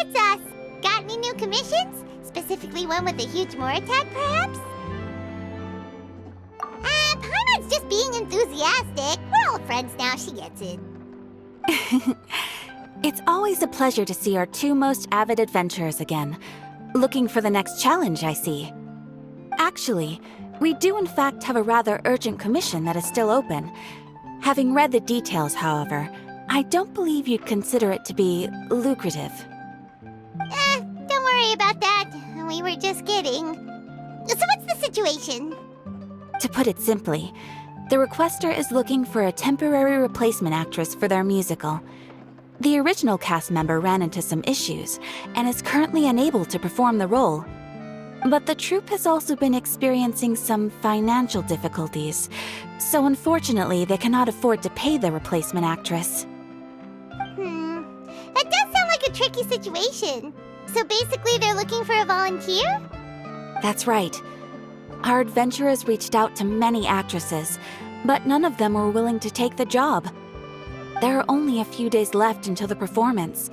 it's us. Got any new commissions? Specifically one with a huge more attack, perhaps? Paimon's just being enthusiastic. We're all friends now, she gets it. It's always a pleasure to see our two most avid adventurers again. Looking for the next challenge, I see. Actually, we do in fact have a rather urgent commission that is still open. Having read the details, however, I don't believe you'd consider it to be lucrative. Don't worry about that. We were just kidding. So what's the situation? To put it simply, the requester is looking for a temporary replacement actress for their musical. The original cast member ran into some issues and is currently unable to perform the role. But the troupe has also been experiencing some financial difficulties, so unfortunately they cannot afford to pay the replacement actress. That does sound like a tricky situation. So basically they're looking for a volunteer? That's right. Our adventurers reached out to many actresses, but none of them were willing to take the job. There are only a few days left until the performance.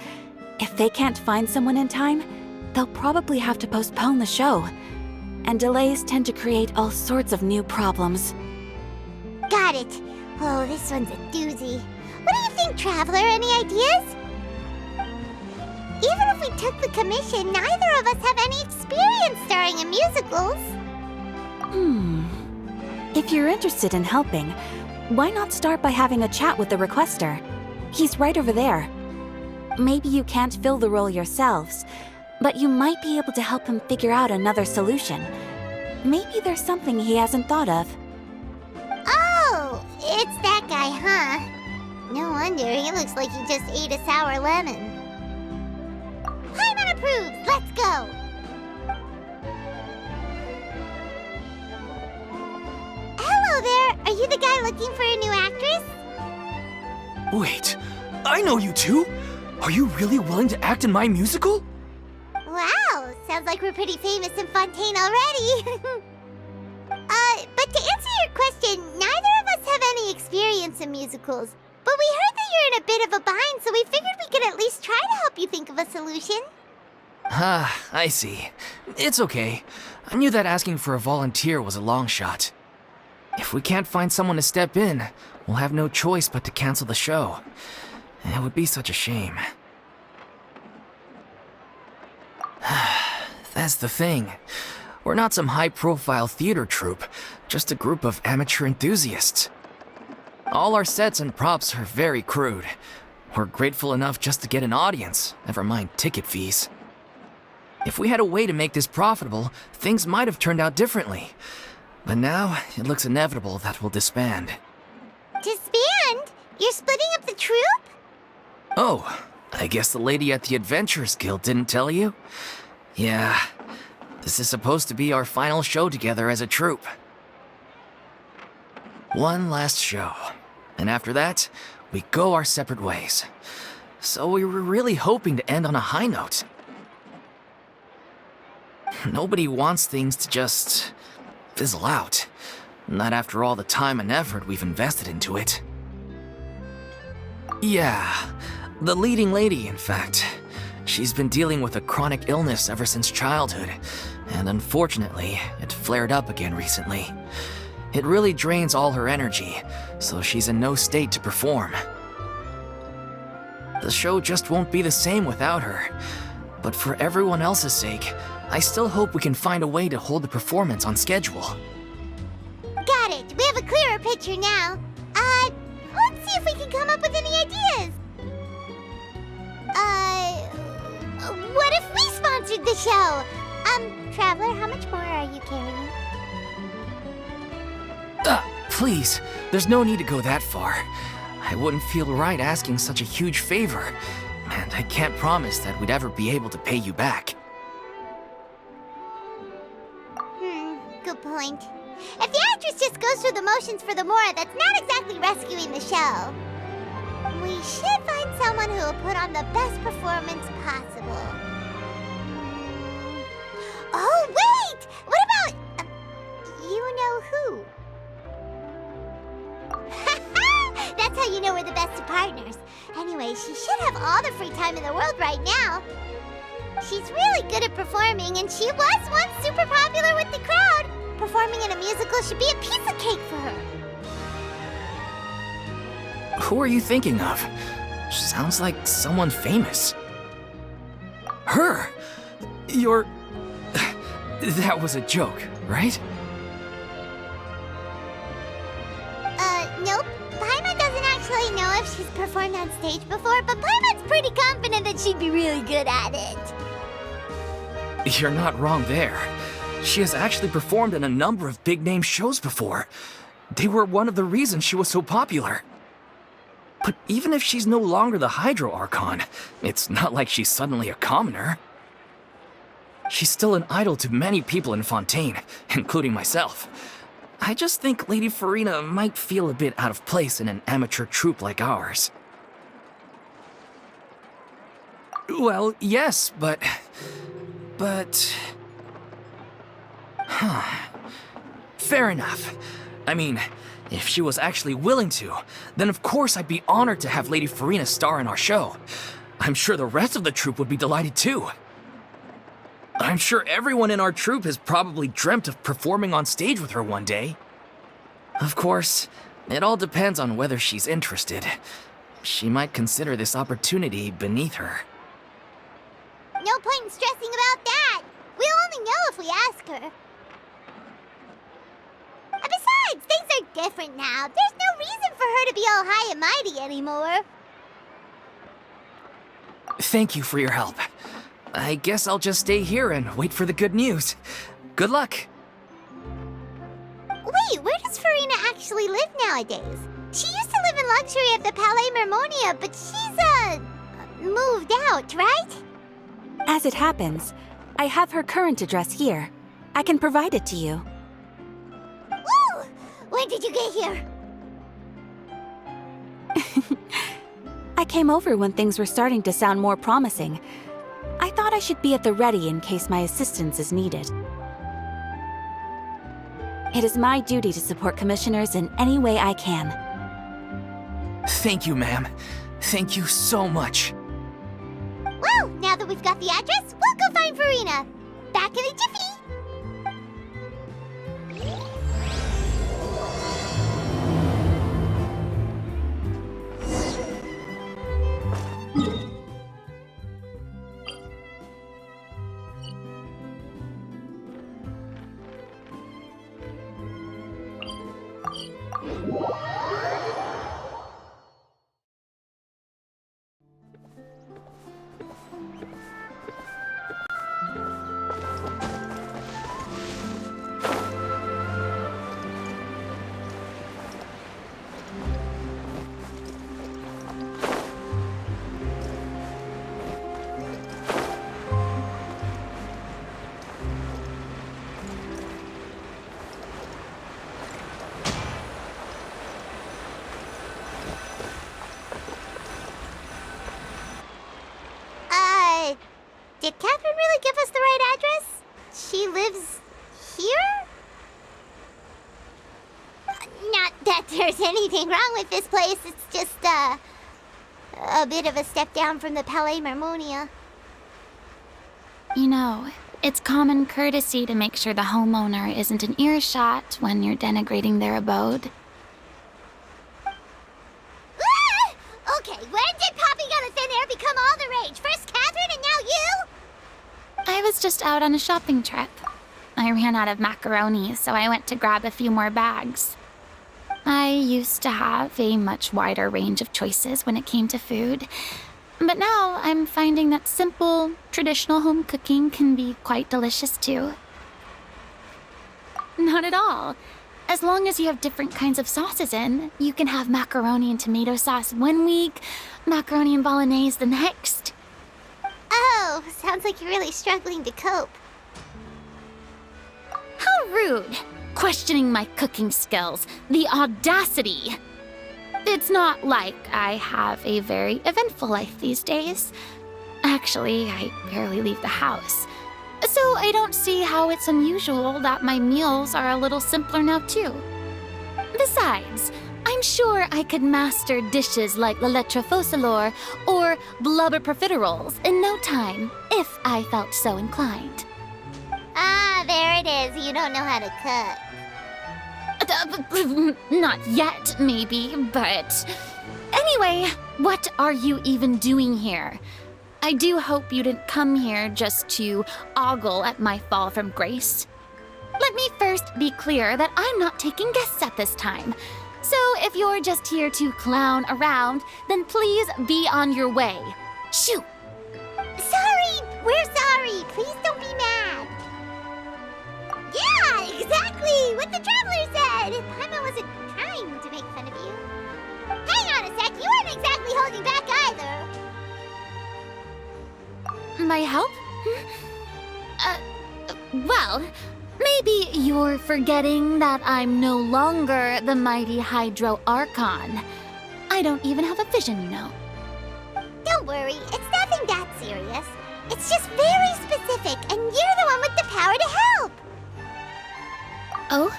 If they can't find someone in time, they'll probably have to postpone the show. And delays tend to create all sorts of new problems. Got it. Oh, this one's a doozy. What do you think, Traveler? Any ideas? Even if we took the commission, neither of us have any experience starring in musicals. If you're interested in helping, why not start by having a chat with the requester? He's right over there. Maybe you can't fill the role yourselves, but you might be able to help him figure out another solution. Maybe there's something he hasn't thought of. Oh, it's that guy, huh? No wonder, he looks like he just ate a sour lemon. Paimon approves! Let's go! Hello there! Are you the guy looking for a new actress? Wait, I know you two! Are you really willing to act in my musical? Wow, sounds like we're pretty famous in Fontaine already. But to answer your question, neither of us have any experience in musicals. But we heard that you're in a bit of a bind, so we figured we could at least try to help you think of a solution. I see. It's okay. I knew that asking for a volunteer was a long shot. If we can't find someone to step in, we'll have no choice but to cancel the show. It would be such a shame. That's the thing. We're not some high-profile theater troupe, just a group of amateur enthusiasts. All our sets and props are very crude. We're grateful enough just to get an audience, never mind ticket fees. If we had a way to make this profitable, things might have turned out differently. But now, it looks inevitable that we'll disband. Disband? You're splitting up the troupe? Oh, I guess the lady at the Adventurers Guild didn't tell you? Yeah, this is supposed to be our final show together as a troupe. One last show, and after that, we go our separate ways. So we were really hoping to end on a high note. Nobody wants things to just fizzle out. Not after all the time and effort we've invested into it. Yeah, the leading lady, in fact. She's been dealing with a chronic illness ever since childhood, and unfortunately, it flared up again recently. It really drains all her energy, so she's in no state to perform. The show just won't be the same without her, but for everyone else's sake, I still hope we can find a way to hold the performance on schedule. Got it. We have a clearer picture now. Let's see if we can come up with any ideas. What if we sponsored the show? Traveler, how much more are you carrying? Please, there's no need to go that far. I wouldn't feel right asking such a huge favor, and I can't promise that we'd ever be able to pay you back. Good point. If the actress just goes through the motions for the Mora, that's not exactly rescuing the show. We should find someone who will put on the best performance possible. Oh, wait! What about... you know who? That's how you know we're the best of partners. Anyway, she should have all the free time in the world right now. She's really good at performing, and she was once super popular with the crowd. Performing in a musical should be a piece of cake for her. Who are you thinking of? Sounds like someone famous. Her! You're... That was a joke, right? Nope. Paimon doesn't actually know if she's performed on stage before, but Paimon's pretty confident that she'd be really good at it. You're not wrong there. She has actually performed in a number of big-name shows before. They were one of the reasons she was so popular. But even if she's no longer the Hydro Archon, it's not like she's suddenly a commoner. She's still an idol to many people in Fontaine, including myself. I just think Lady Furina might feel a bit out of place in an amateur troupe like ours. Well, yes, but... Fair enough. I mean, if she was actually willing to, then of course I'd be honored to have Lady Furina star in our show. I'm sure the rest of the troupe would be delighted too. I'm sure everyone in our troupe has probably dreamt of performing on stage with her one day. Of course, it all depends on whether she's interested. She might consider this opportunity beneath her. No point in stressing about that. We'll only know if we ask her. And besides, things are different now. There's no reason for her to be all high and mighty anymore. Thank you for your help. I guess I'll just stay here and wait for the good news. Good luck. Wait, where does Furina actually live nowadays? She used to live in luxury at the Palais Mermonia, but she's, moved out, right? As it happens, I have her current address here. I can provide it to you. Woo! When did you get here? I came over when things were starting to sound more promising. I thought I should be at the ready in case my assistance is needed. It is my duty to support commissioners in any way I can. Thank you, ma'am. Thank you so much. Well, now that we've got the address, we'll go find Furina. Back in a jiffy! Did Catherine really give us the right address? She lives here? Not that there's anything wrong with this place, it's just, a bit of a step down from the Palais Mermonia. You know, it's common courtesy to make sure the homeowner isn't in earshot when you're denigrating their abode. Ah! Okay, when did popping out of thin air become all the rage? First Catherine and now you? I was just out on a shopping trip. I ran out of macaroni, so I went to grab a few more bags. I used to have a much wider range of choices when it came to food, but now I'm finding that simple, traditional home cooking can be quite delicious too. Not at all. As long as you have different kinds of sauces in, you can have macaroni and tomato sauce one week, macaroni and bolognese the next. Oh, sounds like you're really struggling to cope. How rude! Questioning my cooking skills. The audacity! It's not like I have a very eventful life these days. Actually, I barely leave the house. So I don't see how it's unusual that my meals are a little simpler now too. Besides, I'm sure I could master dishes like la lettre focilor or blubber profiteroles in no time, if I felt so inclined. Ah, there it is. You don't know how to cook. Not yet, maybe, but... Anyway, what are you even doing here? I do hope you didn't come here just to ogle at my fall from grace. Let me first be clear that I'm not taking guests at this time. So if you're just here to clown around, then please be on your way. Shoo! Sorry! We're sorry! Please don't be mad! Yeah, exactly! What the traveler said! Paimon wasn't trying to make fun of you. Hang on a sec, you weren't exactly holding back either! My help? Well, maybe you're forgetting that I'm no longer the mighty Hydro Archon. I don't even have a vision, you know. Don't worry, it's nothing that serious. It's just very specific, and you're the one with the power to help! Oh?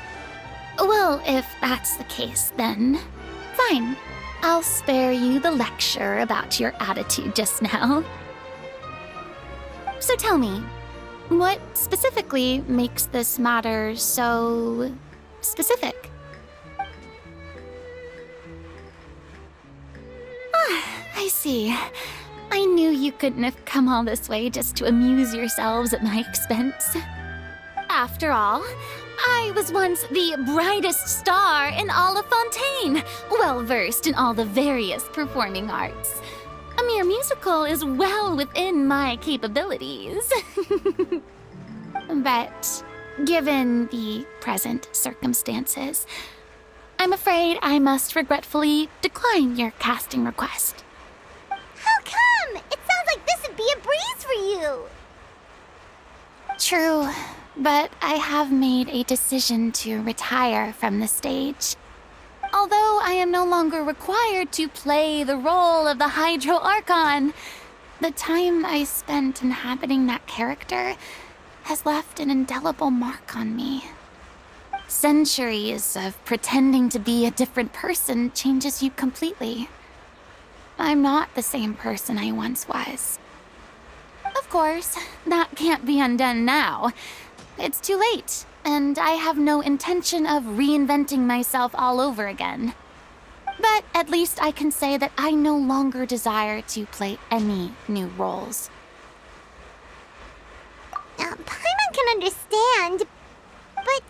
Well, if that's the case, then fine. I'll spare you the lecture about your attitude just now. So tell me, what specifically makes this matter so specific? Ah, I see. I knew you couldn't have come all this way just to amuse yourselves at my expense. After all, I was once the brightest star in all of Fontaine, well-versed in all the various performing arts. A mere musical is well within my capabilities. But given the present circumstances, I'm afraid I must regretfully decline your casting request. How come? It sounds like this would be a breeze for you! True, but I have made a decision to retire from the stage. Although I am no longer required to play the role of the Hydro Archon, the time I spent inhabiting that character has left an indelible mark on me. Centuries of pretending to be a different person changes you completely. I'm not the same person I once was. Of course, that can't be undone now. It's too late, and I have no intention of reinventing myself all over again. But at least I can say that I no longer desire to play any new roles. Paimon can understand, but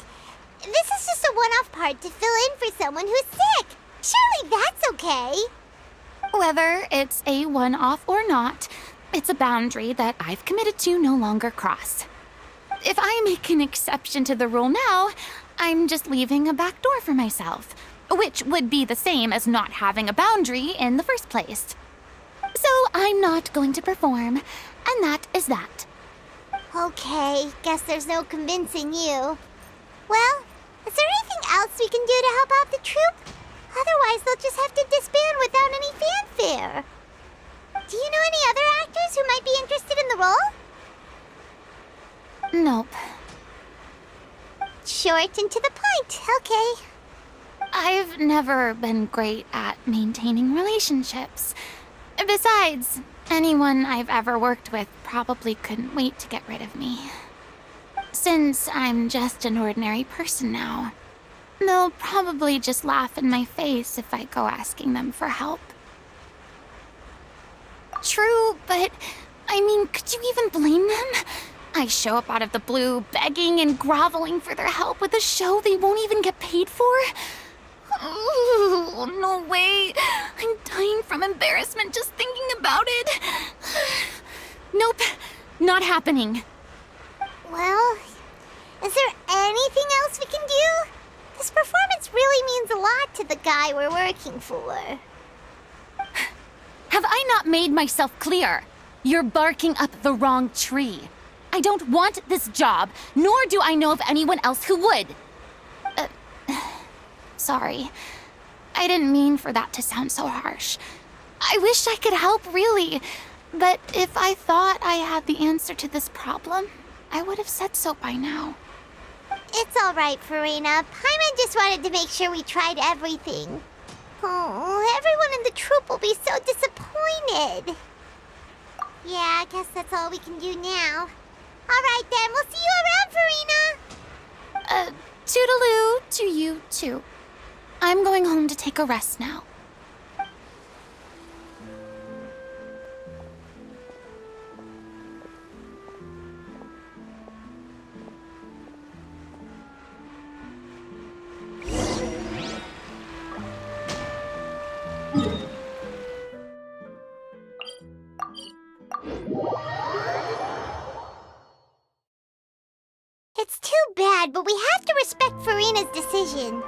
this is just a one-off part to fill in for someone who's sick. Surely that's okay. Whether it's a one-off or not, it's a boundary that I've committed to no longer cross. If I make an exception to the rule now, I'm just leaving a back door for myself, which would be the same as not having a boundary in the first place. So I'm not going to perform, and that is that. Okay, guess there's no convincing you. Well, is there anything else we can do to help out the troupe? Otherwise, they'll just have to disband without any fanfare. Do you know any other actors who might be interested in the role? Nope. Short and to the point, okay. I've never been great at maintaining relationships. Besides, anyone I've ever worked with probably couldn't wait to get rid of me. Since I'm just an ordinary person now, they'll probably just laugh in my face if I go asking them for help. True, but I mean, could you even blame them? I show up out of the blue, begging and groveling for their help with a show they won't even get paid for? Oh, no way. I'm dying from embarrassment just thinking about it. Nope, not happening. Well, is there anything else we can do? This performance really means a lot to the guy we're working for. Have I not made myself clear? You're barking up the wrong tree. I don't want this job, nor do I know of anyone else who would. Sorry. I didn't mean for that to sound so harsh. I wish I could help, really. But if I thought I had the answer to this problem, I would have said so by now. It's all right, Furina. Paimon just wanted to make sure we tried everything. Oh, everyone in the troupe will be so disappointed. Yeah, I guess that's all we can do now. All right then, we'll see you around, Furina. Toodaloo to you too. I'm going home to take a rest now. It's too bad, but we have to respect Furina's decision.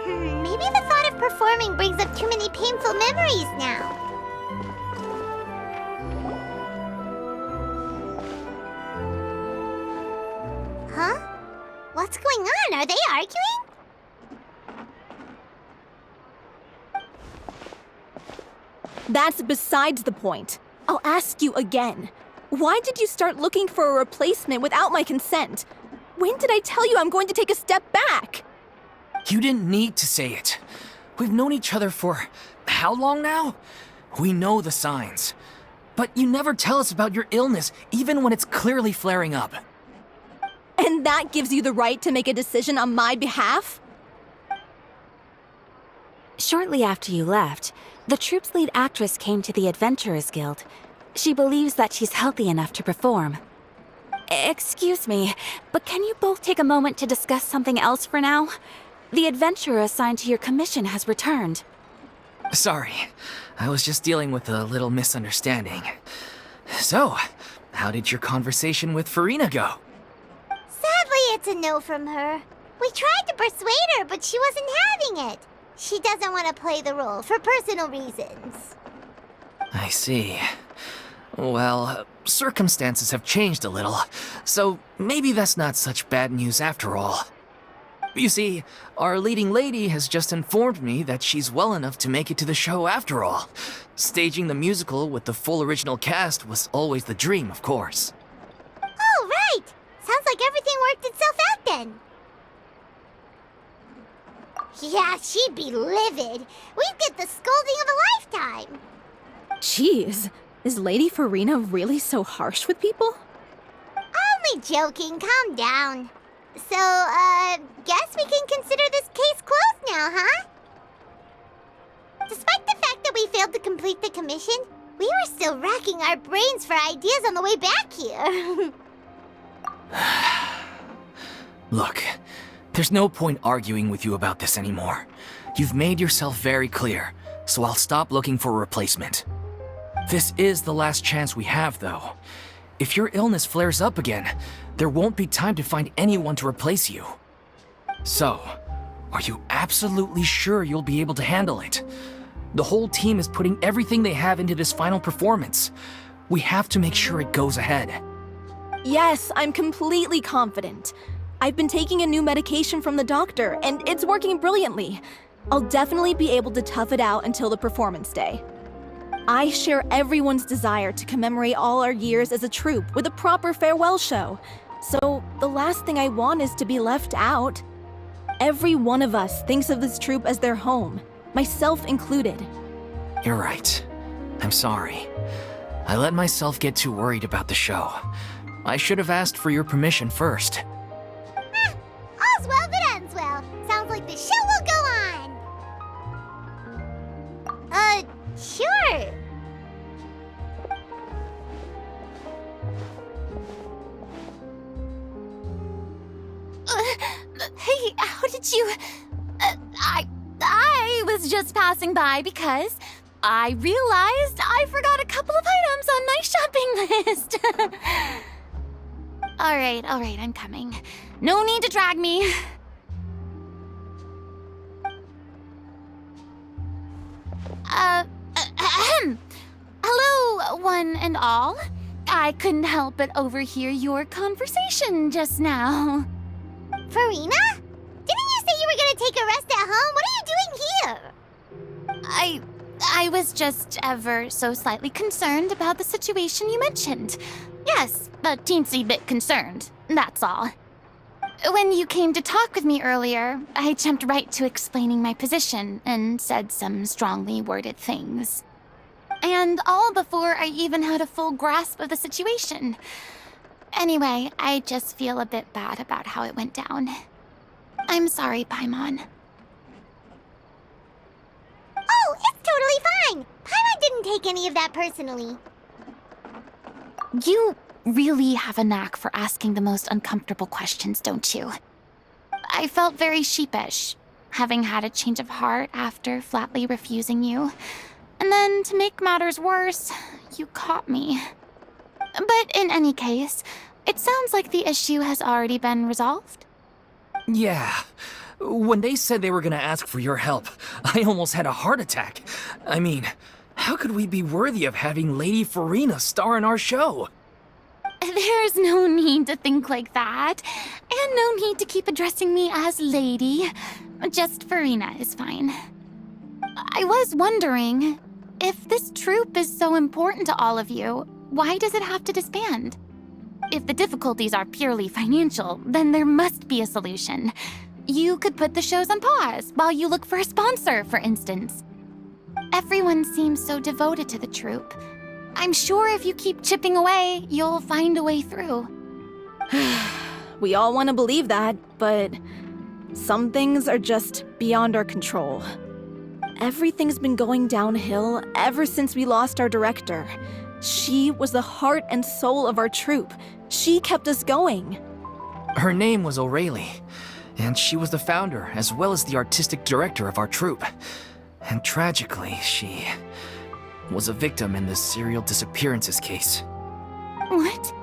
Maybe the thought of performing brings up too many painful memories now. Huh? What's going on? Are they arguing? That's besides the point. I'll ask you again. Why did you start looking for a replacement without my consent? When did I tell you I'm going to take a step back? You didn't need to say it. We've known each other for how long now? We know the signs. But you never tell us about your illness, even when it's clearly flaring up. And that gives you the right to make a decision on my behalf? Shortly after you left, the troupe's lead actress came to the Adventurers Guild. She believes that she's healthy enough to perform. Excuse me, but can you both take a moment to discuss something else for now? The adventurer assigned to your commission has returned. Sorry, I was just dealing with a little misunderstanding. So, how did your conversation with Furina go? Sadly, it's a no from her. We tried to persuade her, but she wasn't having it. She doesn't want to play the role for personal reasons. I see. Well, circumstances have changed a little, so maybe that's not such bad news after all. You see, our leading lady has just informed me that she's well enough to make it to the show after all. Staging the musical with the full original cast was always the dream, of course. Oh, right! Sounds like everything worked itself out then. Yeah, she'd be livid. We'd get the scolding of a lifetime. Jeez, is Lady Furina really so harsh with people? Only joking, calm down. So, guess we can consider this case closed now, huh? Despite the fact that we failed to complete the commission, we were still racking our brains for ideas on the way back here. Look, there's no point arguing with you about this anymore. You've made yourself very clear, so I'll stop looking for a replacement. This is the last chance we have, though. If your illness flares up again, there won't be time to find anyone to replace you. So, are you absolutely sure you'll be able to handle it? The whole team is putting everything they have into this final performance. We have to make sure it goes ahead. Yes, I'm completely confident. I've been taking a new medication from the doctor, and it's working brilliantly. I'll definitely be able to tough it out until the performance day. I share everyone's desire to commemorate all our years as a troupe with a proper farewell show. So the last thing I want is to be left out. Every one of us thinks of this troupe as their home, myself included. You're right. I'm sorry. I let myself get too worried about the show. I should have asked for your permission first. All's well that ends well. Sounds like the show will go on. Sure. Hey, how did you... I was just passing by because I realized I forgot a couple of items on my shopping list. All right, I'm coming. No need to drag me. Hello, one and all. I couldn't help but overhear your conversation just now. Furina? Didn't you say you were gonna take a rest at home? What are you doing here? I was just ever so slightly concerned about the situation you mentioned. Yes, a teensy bit concerned, that's all. When you came to talk with me earlier, I jumped right to explaining my position and said some strongly worded things. And all before I even had a full grasp of the situation. Anyway, I just feel a bit bad about how it went down. I'm sorry, Paimon. Oh, it's totally fine. Paimon didn't take any of that personally. You really have a knack for asking the most uncomfortable questions, don't you? I felt very sheepish, having had a change of heart after flatly refusing you. And then, to make matters worse, you caught me. But in any case, it sounds like the issue has already been resolved. Yeah. When they said they were gonna ask for your help, I almost had a heart attack. I mean, how could we be worthy of having Lady Furina star in our show? There's no need to think like that, and no need to keep addressing me as Lady. Just Furina is fine. I was wondering, if this troupe is so important to all of you, why does it have to disband? If the difficulties are purely financial, then there must be a solution. You could put the shows on pause while you look for a sponsor, for instance. Everyone seems so devoted to the troupe. I'm sure if you keep chipping away, you'll find a way through. We all want to believe that, but some things are just beyond our control. Everything's been going downhill ever since we lost our director. She was the heart and soul of our troupe. She kept us going. Her name was O'Reilly, and she was the founder as well as the artistic director of our troupe. And tragically, she was a victim in this serial disappearances case. What?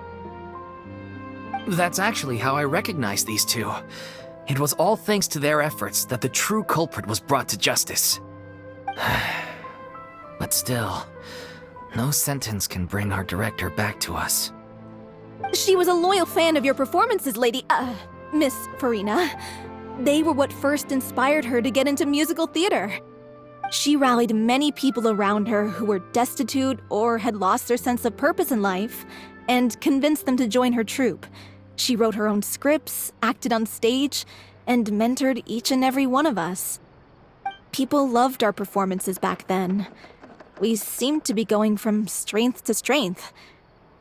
That's actually how I recognized these two. It was all thanks to their efforts that the true culprit was brought to justice. But still, no sentence can bring our director back to us. She was a loyal fan of your performances, Miss Furina. They were what first inspired her to get into musical theater. She rallied many people around her who were destitute or had lost their sense of purpose in life, and convinced them to join her troupe. She wrote her own scripts, acted on stage, and mentored each and every one of us. People loved our performances back then. We seemed to be going from strength to strength.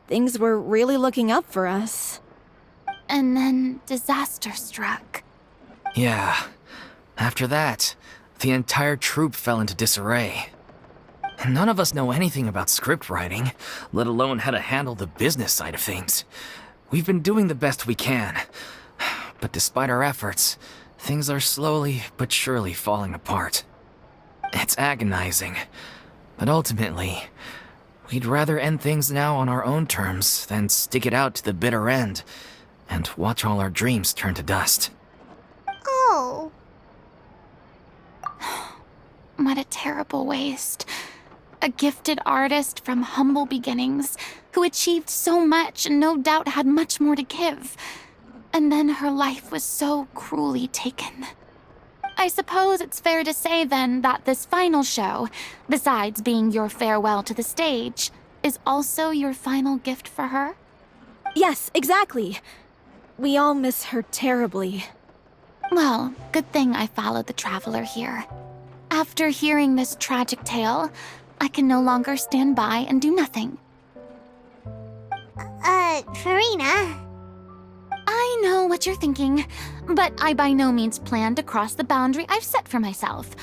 Things were really looking up for us. And then disaster struck. Yeah. After that, the entire troupe fell into disarray. None of us know anything about script writing, let alone how to handle the business side of things. We've been doing the best we can. But despite our efforts, things are slowly but surely falling apart. It's agonizing. But ultimately, we'd rather end things now on our own terms than stick it out to the bitter end and watch all our dreams turn to dust. Oh. What a terrible waste. A gifted artist from humble beginnings who achieved so much and no doubt had much more to give. And then her life was so cruelly taken. I suppose it's fair to say then that this final show, besides being your farewell to the stage, is also your final gift for her? Yes, exactly. We all miss her terribly. Well, good thing I followed the traveler here. After hearing this tragic tale, I can no longer stand by and do nothing. Furina. I know what you're thinking, but I by no means plan to cross the boundary I've set for myself.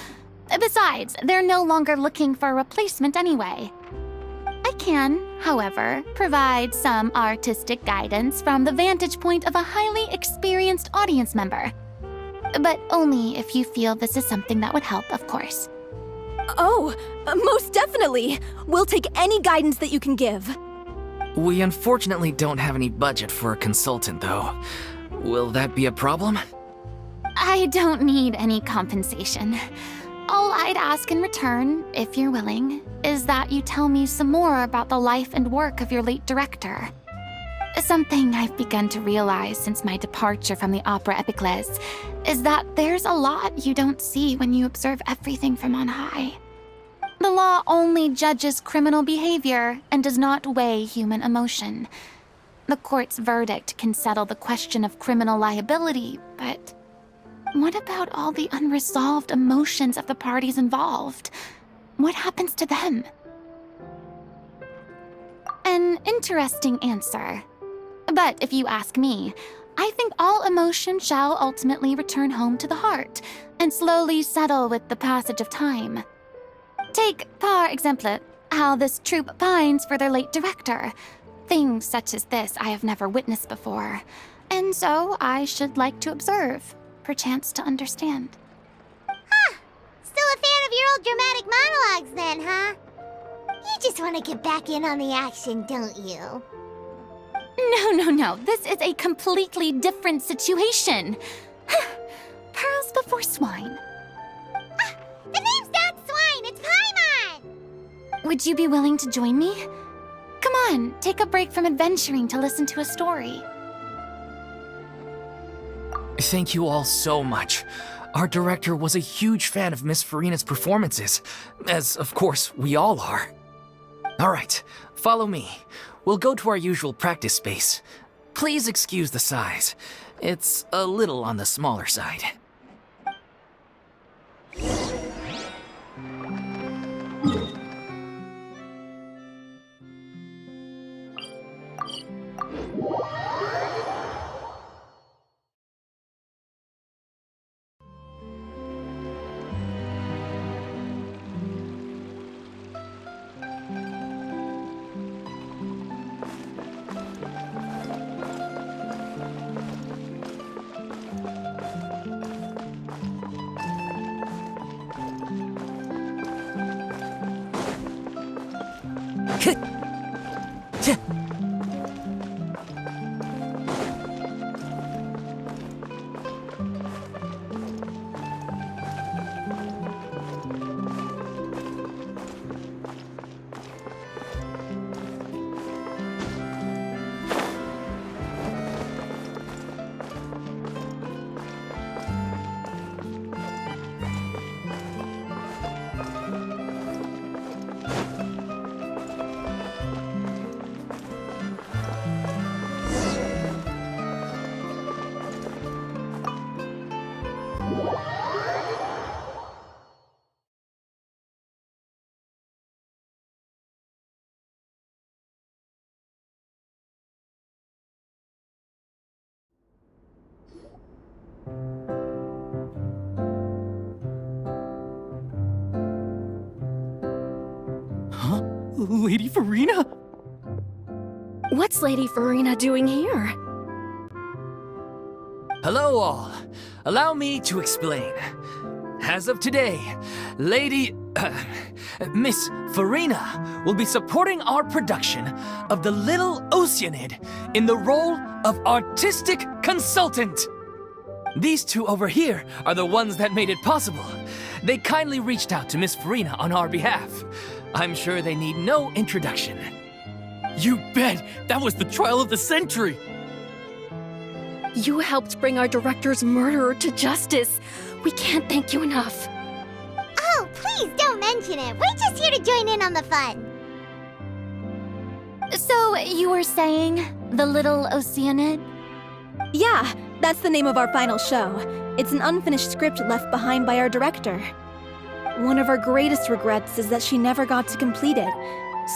Besides, they're no longer looking for a replacement anyway. I can, however, provide some artistic guidance from the vantage point of a highly experienced audience member. But only if you feel this is something that would help, of course. Oh, most definitely. We'll take any guidance that you can give. We unfortunately don't have any budget for a consultant, though. Will that be a problem? I don't need any compensation. All I'd ask in return, if you're willing, is that you tell me some more about the life and work of your late director. Something I've begun to realize since my departure from the Opera Epiclese is that there's a lot you don't see when you observe everything from on high. The law only judges criminal behavior and does not weigh human emotion. The court's verdict can settle the question of criminal liability, but what about all the unresolved emotions of the parties involved? What happens to them? An interesting answer. But if you ask me, I think all emotion shall ultimately return home to the heart and slowly settle with the passage of time. Take, par exemple, how this troupe pines for their late director. Things such as this I have never witnessed before, and so I should like to observe, perchance to understand. Still a fan of your old dramatic monologues then, huh? You just want to get back in on the action, don't you? No. This is a completely different situation. Pearls before swine. The name's not Swine, it's Paimon! Would you be willing to join me? Come on, take a break from adventuring to listen to a story. Thank you all so much. Our director was a huge fan of Miss Furina's performances, as of course we all are. All right, follow me. We'll go to our usual practice space. Please excuse the size. It's a little on the smaller side. Huh? Lady Furina? What's Lady Furina doing here? Hello all. Allow me to explain. As of today, Miss Furina will be supporting our production of The Little Oceanid in the role of artistic consultant. These two over here are the ones that made it possible. They kindly reached out to Miss Furina on our behalf. I'm sure they need no introduction. You bet! That was the trial of the century! You helped bring our director's murderer to justice. We can't thank you enough. Oh, please don't mention it. We're just here to join in on the fun. So, you were saying The Little Oceanid? Yeah, that's the name of our final show. It's an unfinished script left behind by our director. One of our greatest regrets is that she never got to complete it.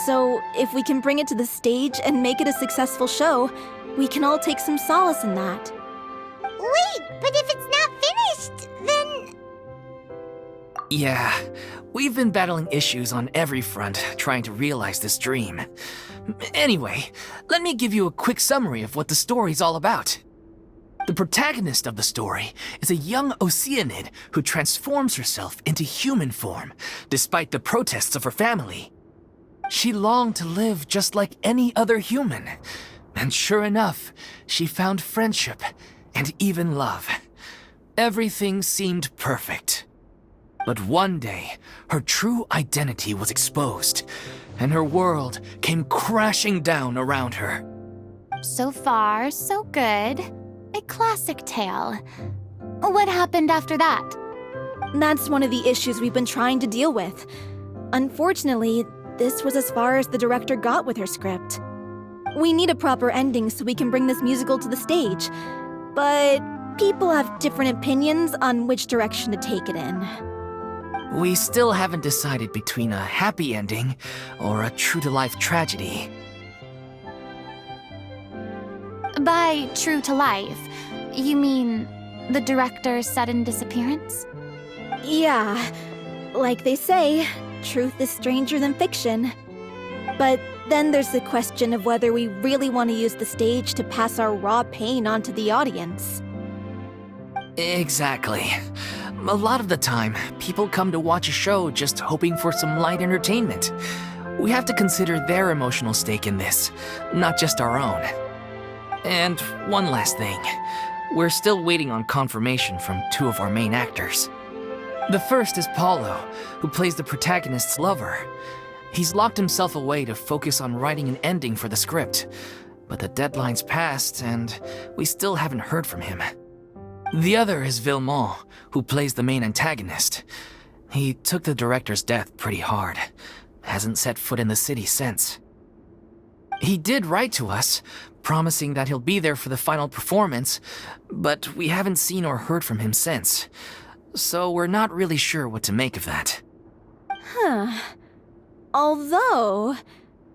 So, if we can bring it to the stage and make it a successful show, we can all take some solace in that. Wait, but if it's not finished, then... Yeah, we've been battling issues on every front trying to realize this dream. Anyway, let me give you a quick summary of what the story's all about. The protagonist of the story is a young Oceanid who transforms herself into human form, despite the protests of her family. She longed to live just like any other human, and sure enough, she found friendship and even love. Everything seemed perfect. But one day, her true identity was exposed, and her world came crashing down around her. So far, so good. A classic tale. What happened after that? That's one of the issues we've been trying to deal with. Unfortunately, this was as far as the director got with her script. We need a proper ending so we can bring this musical to the stage. But people have different opinions on which direction to take it in. We still haven't decided between a happy ending or a true-to-life tragedy. By true to life, you mean the director's sudden disappearance? Yeah, like they say, truth is stranger than fiction. But then there's the question of whether we really want to use the stage to pass our raw pain onto the audience. Exactly. A lot of the time, people come to watch a show just hoping for some light entertainment. We have to consider their emotional stake in this, not just our own. And one last thing. We're still waiting on confirmation from two of our main actors. The first is Paulo, who plays the protagonist's lover. He's locked himself away to focus on writing an ending for the script, but the deadline's passed and we still haven't heard from him. The other is Villemont, who plays the main antagonist. He took the director's death pretty hard. Hasn't set foot in the city since. He did write to us, promising that he'll be there for the final performance, but we haven't seen or heard from him since. So we're not really sure what to make of that. Huh. Although,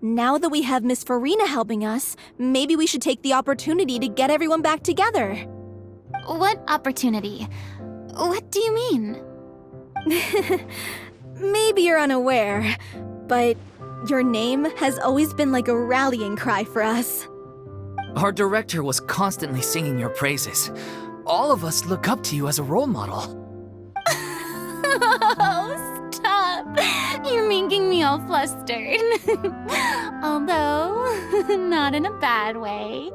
now that we have Miss Furina helping us, maybe we should take the opportunity to get everyone back together. What opportunity? What do you mean? Maybe you're unaware, but your name has always been like a rallying cry for us. Our director was constantly singing your praises. All of us look up to you as a role model. Oh, stop! You're making me all flustered. Although, not in a bad way.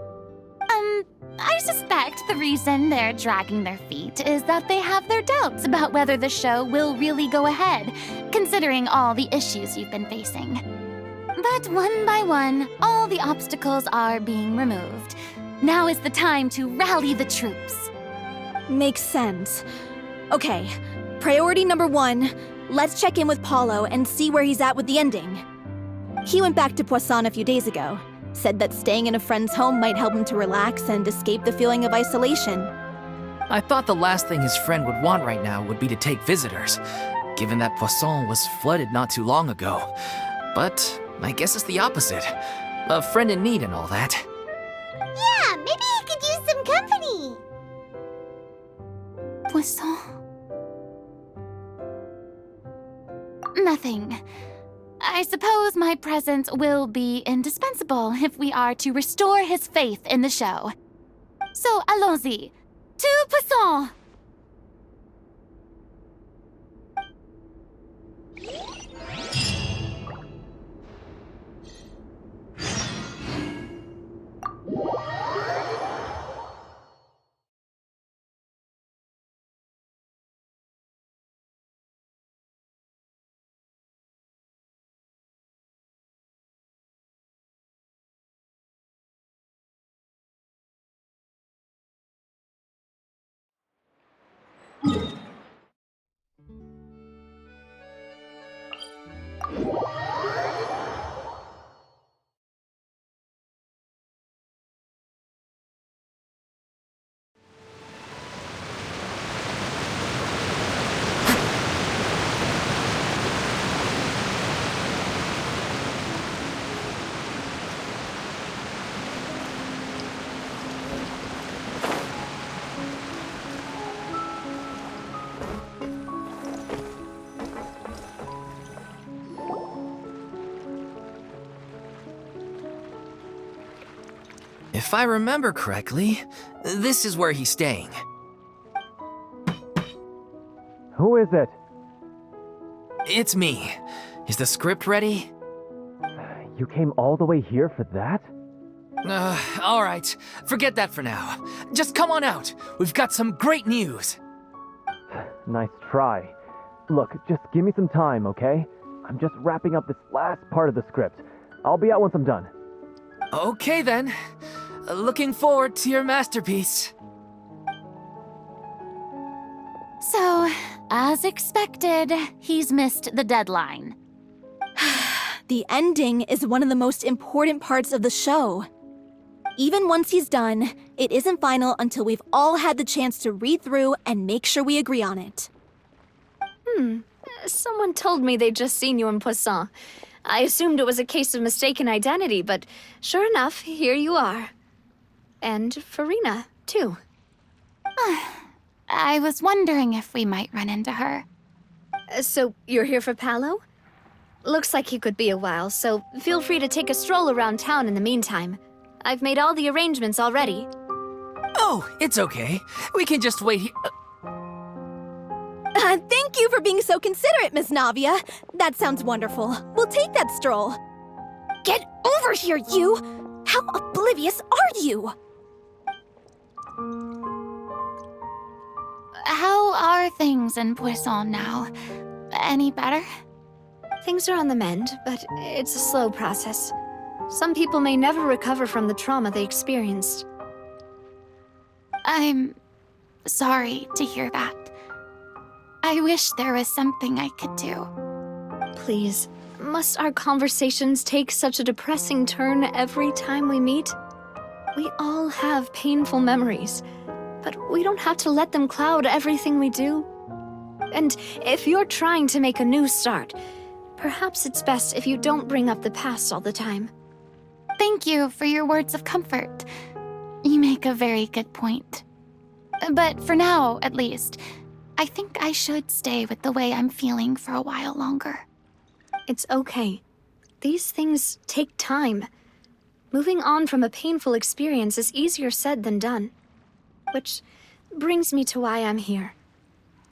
I suspect the reason they're dragging their feet is that they have their doubts about whether the show will really go ahead, considering all the issues you've been facing. But one by one, all the obstacles are being removed. Now is the time to rally the troops. Makes sense. Okay, priority number 1, let's check in with Paulo and see where he's at with the ending. He went back to Poisson a few days ago, said that staying in a friend's home might help him to relax and escape the feeling of isolation. I thought the last thing his friend would want right now would be to take visitors, given that Poisson was flooded not too long ago. But I guess it's the opposite. A friend in need and all that. Yeah, maybe he could use some company. Poisson? Nothing. I suppose my presence will be indispensable if we are to restore his faith in the show. So, allons-y. To Poisson! If I remember correctly, this is where he's staying. Who is it? It's me. Is the script ready? You came all the way here for that? Alright. Forget that for now. Just come on out. We've got some great news. Nice try. Look, just give me some time, okay? I'm just wrapping up this last part of the script. I'll be out once I'm done. Okay then. Looking forward to your masterpiece. So, as expected, he's missed the deadline. The ending is one of the most important parts of the show. Even once he's done, it isn't final until we've all had the chance to read through and make sure we agree on it. Someone told me they'd just seen you in Poisson. I assumed it was a case of mistaken identity, but sure enough, here you are. And Furina, too. I was wondering if we might run into her. So, you're here for Paolo? Looks like he could be a while, so feel free to take a stroll around town in the meantime. I've made all the arrangements already. Oh, it's okay. We can just wait here. Thank you for being so considerate, Miss Navia. That sounds wonderful. We'll take that stroll. Get over here, you! How oblivious are you? How are things in Poisson now? Any better? Things are on the mend, but it's a slow process. Some people may never recover from the trauma they experienced. I'm sorry to hear that. I wish there was something I could do. Please, must our conversations take such a depressing turn every time we meet? We all have painful memories, but we don't have to let them cloud everything we do. And if you're trying to make a new start, perhaps it's best if you don't bring up the past all the time. Thank you for your words of comfort. You make a very good point. But for now, at least, I think I should stay with the way I'm feeling for a while longer. It's okay. These things take time. Moving on from a painful experience is easier said than done. Which brings me to why I'm here.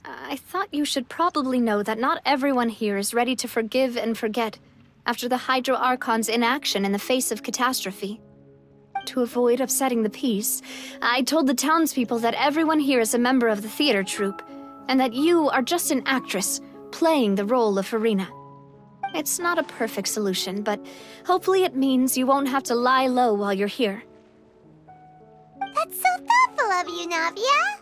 I thought you should probably know that not everyone here is ready to forgive and forget after the Hydro Archon's inaction in the face of catastrophe. To avoid upsetting the peace, I told the townspeople that everyone here is a member of the theater troupe, and that you are just an actress playing the role of Furina. It's not a perfect solution, but hopefully it means you won't have to lie low while you're here. That's so thoughtful of you, Navia.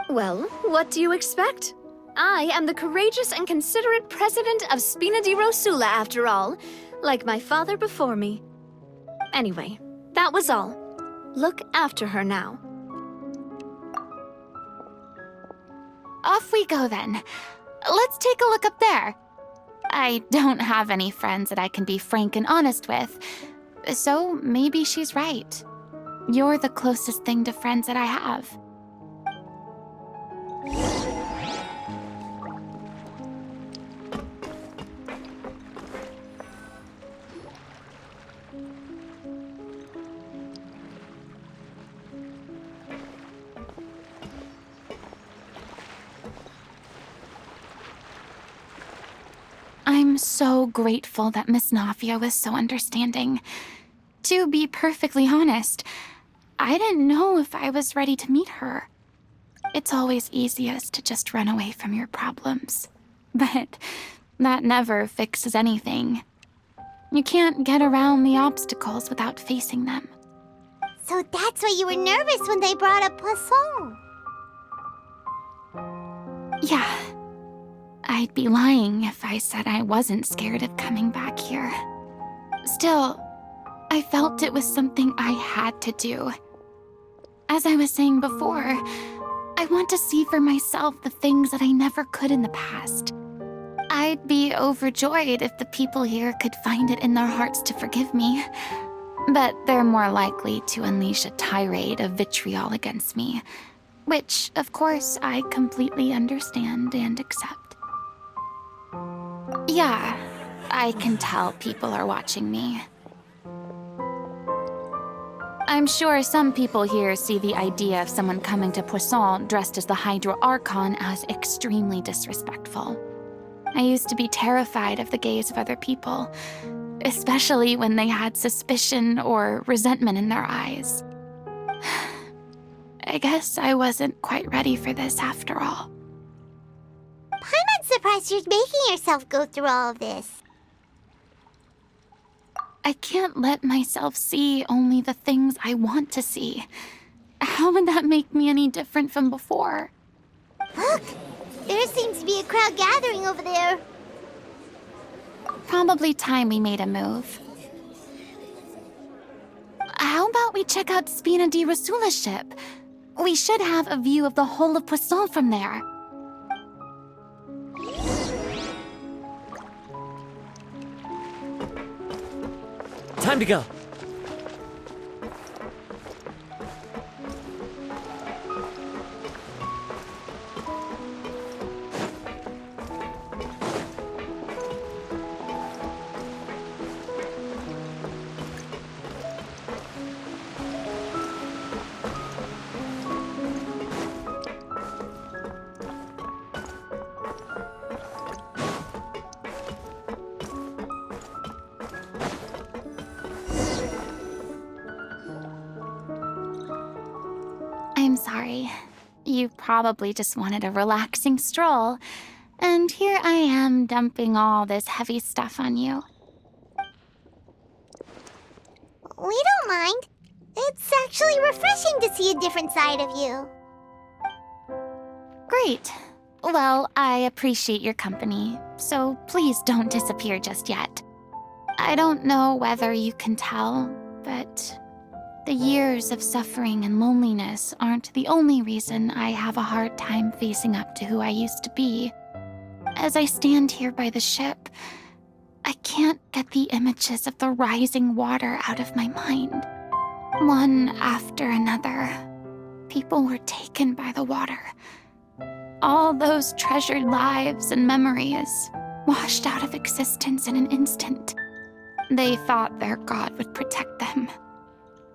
Well, what do you expect? I am the courageous and considerate president of Spina di Rosula, after all, like my father before me. Anyway, that was all. Look after her now. Off we go then. Let's take a look up there. I don't have any friends that I can be frank and honest with, so maybe she's right. You're the closest thing to friends that I have. I'm so grateful that Miss Navia was so understanding. To be perfectly honest, I didn't know if I was ready to meet her. It's always easiest to just run away from your problems. But that never fixes anything. You can't get around the obstacles without facing them. So that's why you were nervous when they brought up Poisson. Yeah. I'd be lying if I said I wasn't scared of coming back here. Still, I felt it was something I had to do. As I was saying before, I want to see for myself the things that I never could in the past. I'd be overjoyed if the people here could find it in their hearts to forgive me. But they're more likely to unleash a tirade of vitriol against me, which, of course, I completely understand and accept. Yeah, I can tell people are watching me. I'm sure some people here see the idea of someone coming to Poisson dressed as the Hydro Archon as extremely disrespectful. I used to be terrified of the gaze of other people, especially when they had suspicion or resentment in their eyes. I guess I wasn't quite ready for this after all. I'm not surprised you're making yourself go through all of this. I can't let myself see only the things I want to see. How would that make me any different from before? Look! There seems to be a crowd gathering over there. Probably time we made a move. How about we check out Spina di Rasula's ship? We should have a view of the whole of Poisson from there. Time to go. I'm sorry. You probably just wanted a relaxing stroll, and here I am dumping all this heavy stuff on you. We don't mind. It's actually refreshing to see a different side of you. Great. Well, I appreciate your company, so please don't disappear just yet. I don't know whether you can tell, but the years of suffering and loneliness aren't the only reason I have a hard time facing up to who I used to be. As I stand here by the ship, I can't get the images of the rising water out of my mind. One after another, people were taken by the water. All those treasured lives and memories washed out of existence in an instant. They thought their god would protect them.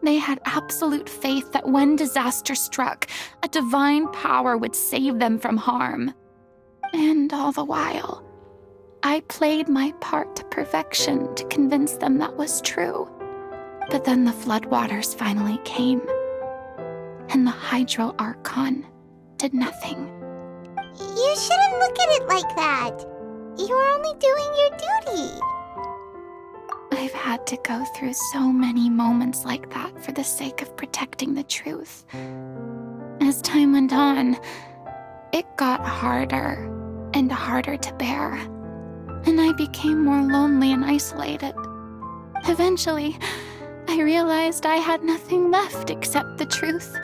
They had absolute faith that when disaster struck, a divine power would save them from harm. And all the while, I played my part to perfection to convince them that was true. But then the floodwaters finally came, and the Hydro Archon did nothing. You shouldn't look at it like that. You are only doing your duty. I've had to go through so many moments like that for the sake of protecting the truth. As time went on, it got harder and harder to bear, and I became more lonely and isolated. Eventually, I realized I had nothing left except the truth.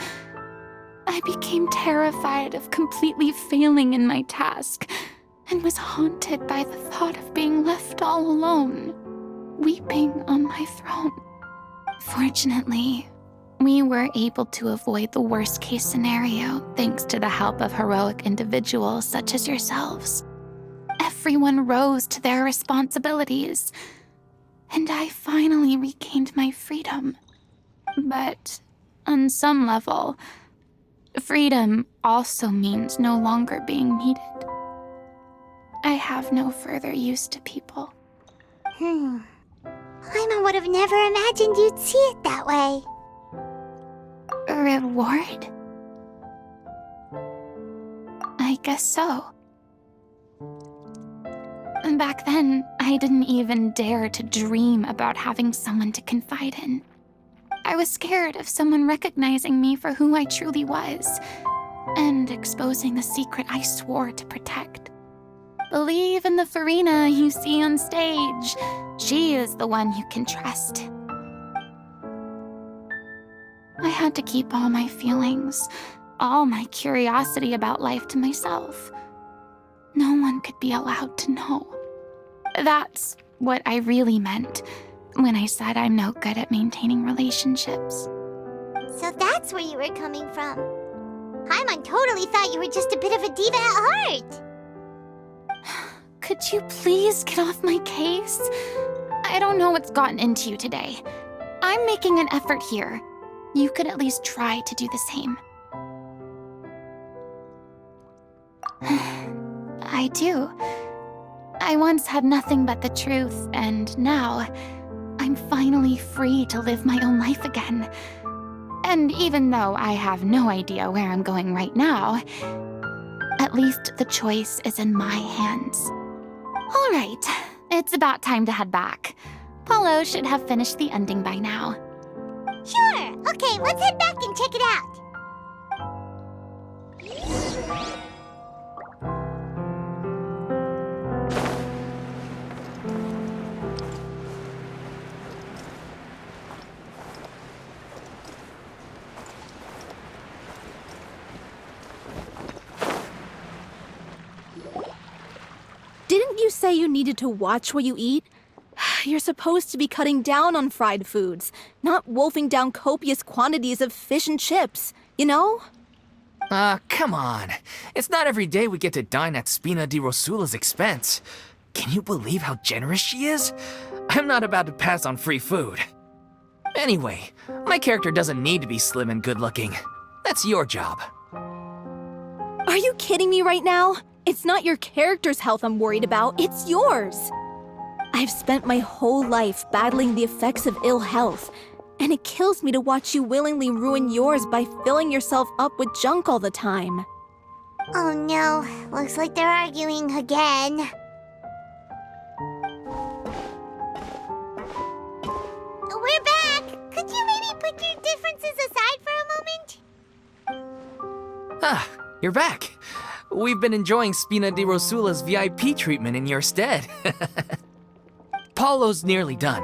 I became terrified of completely failing in my task, and was haunted by the thought of being left all alone, weeping on my throne. Fortunately, we were able to avoid the worst-case scenario thanks to the help of heroic individuals such as yourselves. Everyone rose to their responsibilities, and I finally regained my freedom. But on some level, freedom also means no longer being needed. I have no further use to people. Paimon would have never imagined you'd see it that way. Reward? I guess so. Back then, I didn't even dare to dream about having someone to confide in. I was scared of someone recognizing me for who I truly was, and exposing the secret I swore to protect. Believe in the Furina you see on stage. She is the one you can trust. I had to keep all my feelings, all my curiosity about life to myself. No one could be allowed to know. That's what I really meant when I said I'm no good at maintaining relationships. So that's where you were coming from. Paimon totally thought you were just a bit of a diva at heart. Could you please get off my case? I don't know what's gotten into you today. I'm making an effort here. You could at least try to do the same. I do. I once had nothing but the truth, and now I'm finally free to live my own life again. And even though I have no idea where I'm going right now, at least the choice is in my hands. All right, it's about time to head back. Paulo should have finished the ending by now. Sure. Okay, let's head back and check it out. you say you needed to watch what you eat? You're supposed to be cutting down on fried foods, not wolfing down copious quantities of fish and chips, you know? Come on. It's not every day we get to dine at Spina di Rosula's expense. Can you believe how generous she is? I'm not about to pass on free food. Anyway, my character doesn't need to be slim and good-looking. That's your job. Are you kidding me right now? It's not your character's health I'm worried about, it's yours. I've spent my whole life battling the effects of ill health, and it kills me to watch you willingly ruin yours by filling yourself up with junk all the time. Oh no, looks like they're arguing again. We're back! Could you maybe put your differences aside for a moment? Ah, you're back. We've been enjoying Spina di Rosula's VIP treatment in your stead. Paulo's nearly done.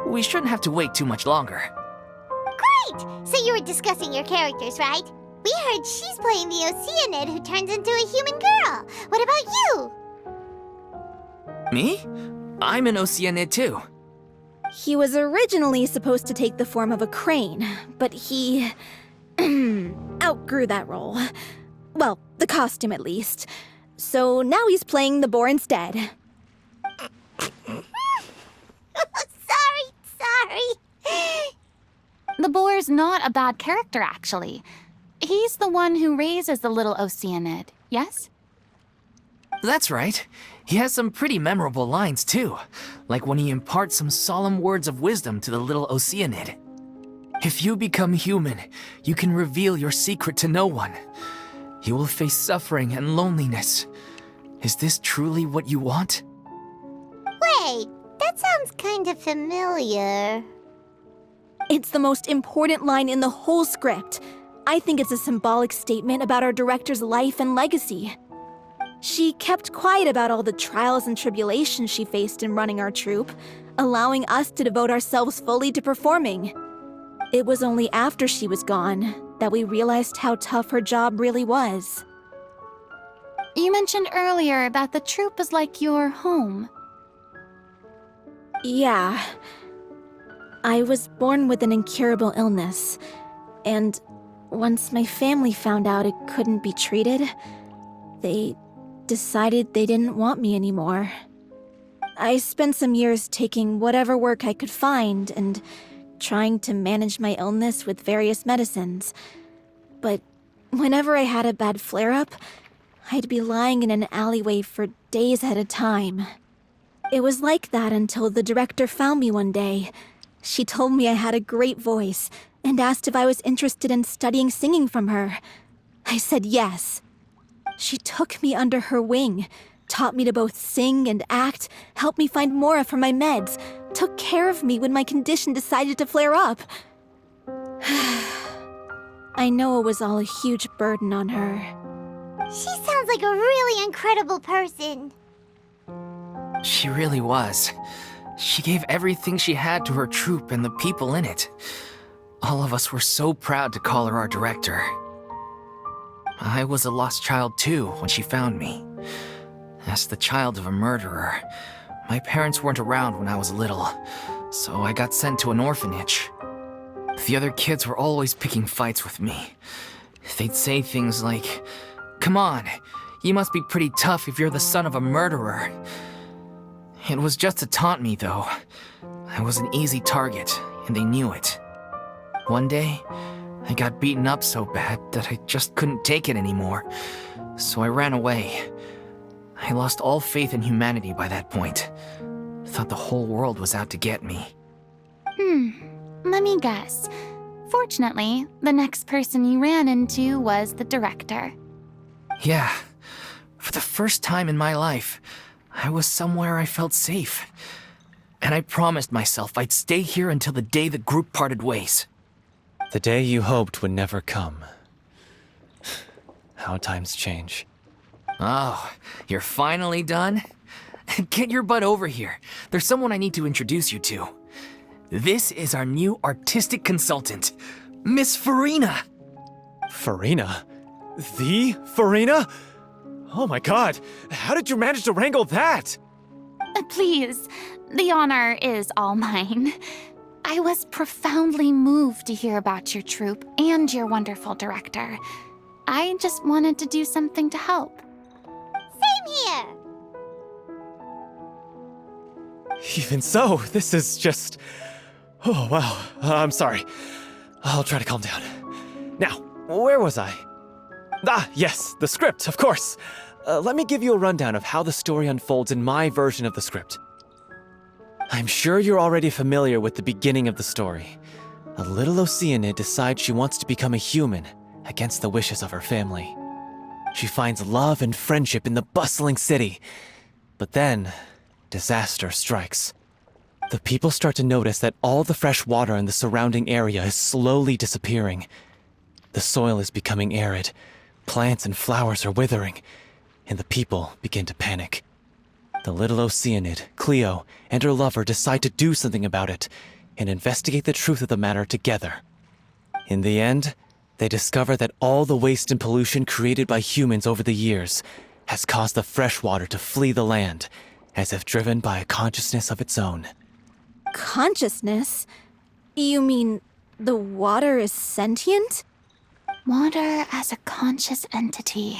We shouldn't have to wait too much longer. Great! So you were discussing your characters, right? We heard she's playing the Oceanid who turns into a human girl. What about you? Me? I'm an Oceanid too. He was originally supposed to take the form of a crane, but he outgrew that role. Well, the costume at least. So now he's playing the boar instead. Sorry. The boar's not a bad character, actually. He's the one who raises the little Oceanid, yes? That's right. He has some pretty memorable lines too, like when he imparts some solemn words of wisdom to the little Oceanid. If you become human, you can reveal your secret to no one. You will face suffering and loneliness. Is this truly what you want? Wait, that sounds kind of familiar. It's the most important line in the whole script. I think it's a symbolic statement about our director's life and legacy. She kept quiet about all the trials and tribulations she faced in running our troupe, allowing us to devote ourselves fully to performing. It was only after she was gone that we realized how tough her job really was. You mentioned earlier that the troupe is like your home. Yeah. I was born with an incurable illness, and once my family found out it couldn't be treated, they decided they didn't want me anymore. I spent some years taking whatever work I could find and trying to manage my illness with various medicines. But whenever I had a bad flare-up, I'd be lying in an alleyway for days at a time. It was like that until the director found me one day. She told me I had a great voice and asked if I was interested in studying singing from her. I said yes. She took me under her wing, taught me to both sing and act, helped me find Mora for my meds, took care of me when my condition decided to flare up. I know it was all a huge burden on her. She sounds like a really incredible person. She really was. She gave everything she had to her troupe and the people in it. All of us were so proud to call her our director. I was a lost child too when she found me. As the child of a murderer, my parents weren't around when I was little, so I got sent to an orphanage. The other kids were always picking fights with me. They'd say things like, "Come on, you must be pretty tough if you're the son of a murderer." It was just to taunt me, though. I was an easy target, and they knew it. One day, I got beaten up so bad that I just couldn't take it anymore, so I ran away. I lost all faith in humanity by that point. Thought the whole world was out to get me. Let me guess. Fortunately, the next person you ran into was the director. Yeah. For the first time in my life, I was somewhere I felt safe. And I promised myself I'd stay here until the day the group parted ways. The day you hoped would never come. How times change. Oh, you're finally done? Get your butt over here. There's someone I need to introduce you to. This is our new artistic consultant, Miss Furina. Furina? The Furina? Oh my god, how did you manage to wrangle that? Please, the honor is all mine. I was profoundly moved to hear about your troupe and your wonderful director. I just wanted to do something to help. Same here! Even so, this is just... Oh, wow. I'm sorry. I'll try to calm down. Now, where was I? Ah, yes, the script, of course. Let me give you a rundown of how the story unfolds in my version of the script. I'm sure you're already familiar with the beginning of the story. A little Oceanid decides she wants to become a human, against the wishes of her family. She finds love and friendship in the bustling city. But then, disaster strikes. The people start to notice that all the fresh water in the surrounding area is slowly disappearing. The soil is becoming arid, plants and flowers are withering, and the people begin to panic. The little Oceanid, Cleo, and her lover decide to do something about it and investigate the truth of the matter together. In the end, they discover that all the waste and pollution created by humans over the years has caused the fresh water to flee the land, as if driven by a consciousness of its own. Consciousness? You mean the water is sentient? Water as a conscious entity.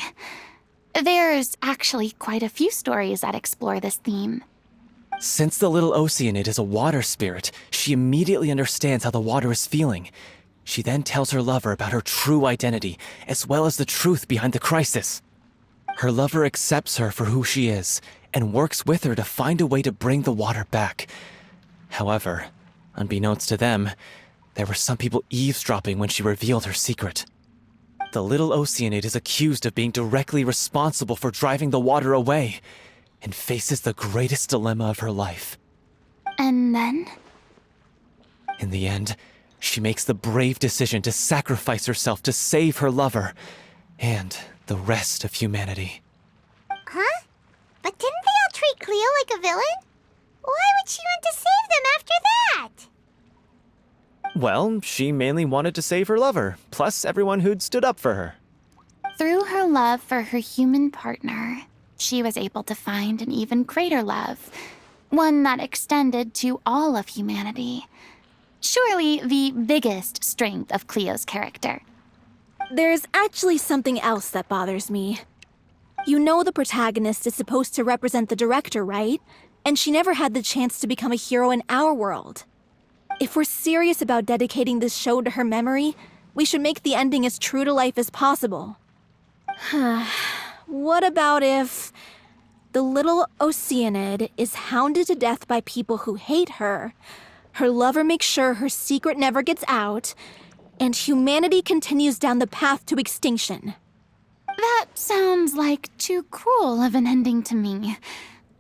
There's actually quite a few stories that explore this theme. Since the little Oceanid is a water spirit, she immediately understands how the water is feeling. She then tells her lover about her true identity, as well as the truth behind the crisis. Her lover accepts her for who she is, and works with her to find a way to bring the water back. However, unbeknownst to them, there were some people eavesdropping when she revealed her secret. The little Oceanid is accused of being directly responsible for driving the water away, and faces the greatest dilemma of her life. And then? In the end, she makes the brave decision to sacrifice herself to save her lover, and the rest of humanity. Huh? But didn't they all treat Cleo like a villain? Why would she want to save them after that? Well, she mainly wanted to save her lover, plus everyone who'd stood up for her. Through her love for her human partner, she was able to find an even greater love, one that extended to all of humanity. Surely the biggest strength of Cleo's character. There's actually something else that bothers me. You know the protagonist is supposed to represent the director, right? And she never had the chance to become a hero in our world. If we're serious about dedicating this show to her memory, we should make the ending as true to life as possible. What about if the little Oceanid is hounded to death by people who hate her, her lover makes sure her secret never gets out, and humanity continues down the path to extinction? That sounds like too cruel of an ending to me,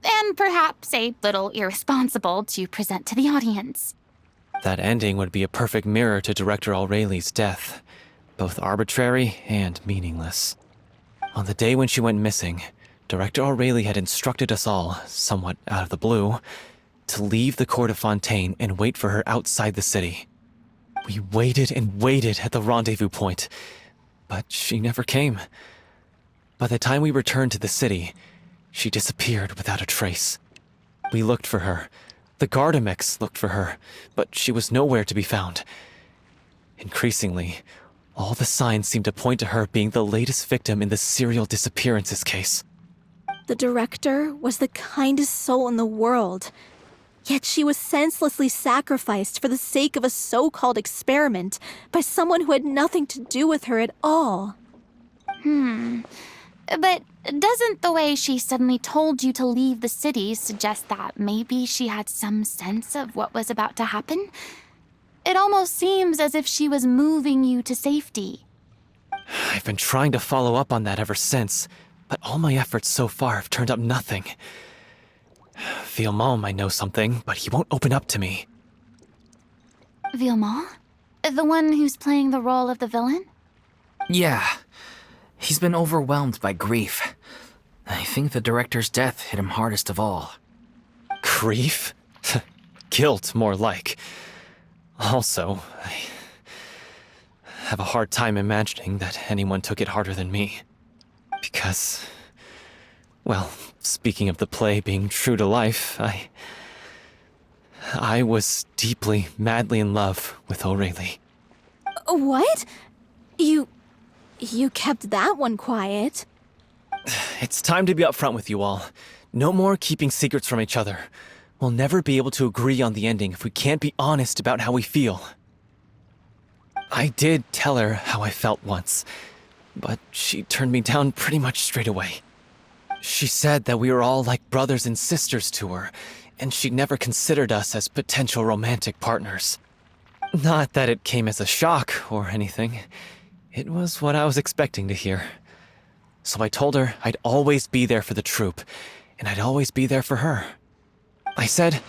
and perhaps a little irresponsible to present to the audience. That ending would be a perfect mirror to Director Aureli's death, both arbitrary and meaningless. On the day when she went missing, Director Aureli had instructed us all, somewhat out of the blue, to leave the court of Fontaine and wait for her outside the city. We waited and waited at the rendezvous point, but she never came. By the time we returned to the city, she disappeared without a trace. We looked for her. The Gardamex looked for her, but she was nowhere to be found. Increasingly, all the signs seemed to point to her being the latest victim in the serial disappearances case. The director was the kindest soul in the world, yet she was senselessly sacrificed for the sake of a so-called experiment by someone who had nothing to do with her at all. But doesn't the way she suddenly told you to leave the city suggest that maybe she had some sense of what was about to happen? It almost seems as if she was moving you to safety. I've been trying to follow up on that ever since, but all my efforts so far have turned up nothing. Villemont might know something, but he won't open up to me. Villemont? The one who's playing the role of the villain? Yeah. He's been overwhelmed by grief. I think the director's death hit him hardest of all. Grief? Guilt, more like. Also, I have a hard time imagining that anyone took it harder than me. Because Well, speaking of the play being true to life, I was deeply, madly in love with O'Reilly. What? You kept that one quiet. It's time to be upfront with you all. No more keeping secrets from each other. We'll never be able to agree on the ending if we can't be honest about how we feel. I did tell her how I felt once, but she turned me down pretty much straight away. She said that we were all like brothers and sisters to her, and she never considered us as potential romantic partners. Not that it came as a shock or anything. It was what I was expecting to hear. So I told her I'd always be there for the troupe, and I'd always be there for her. I said,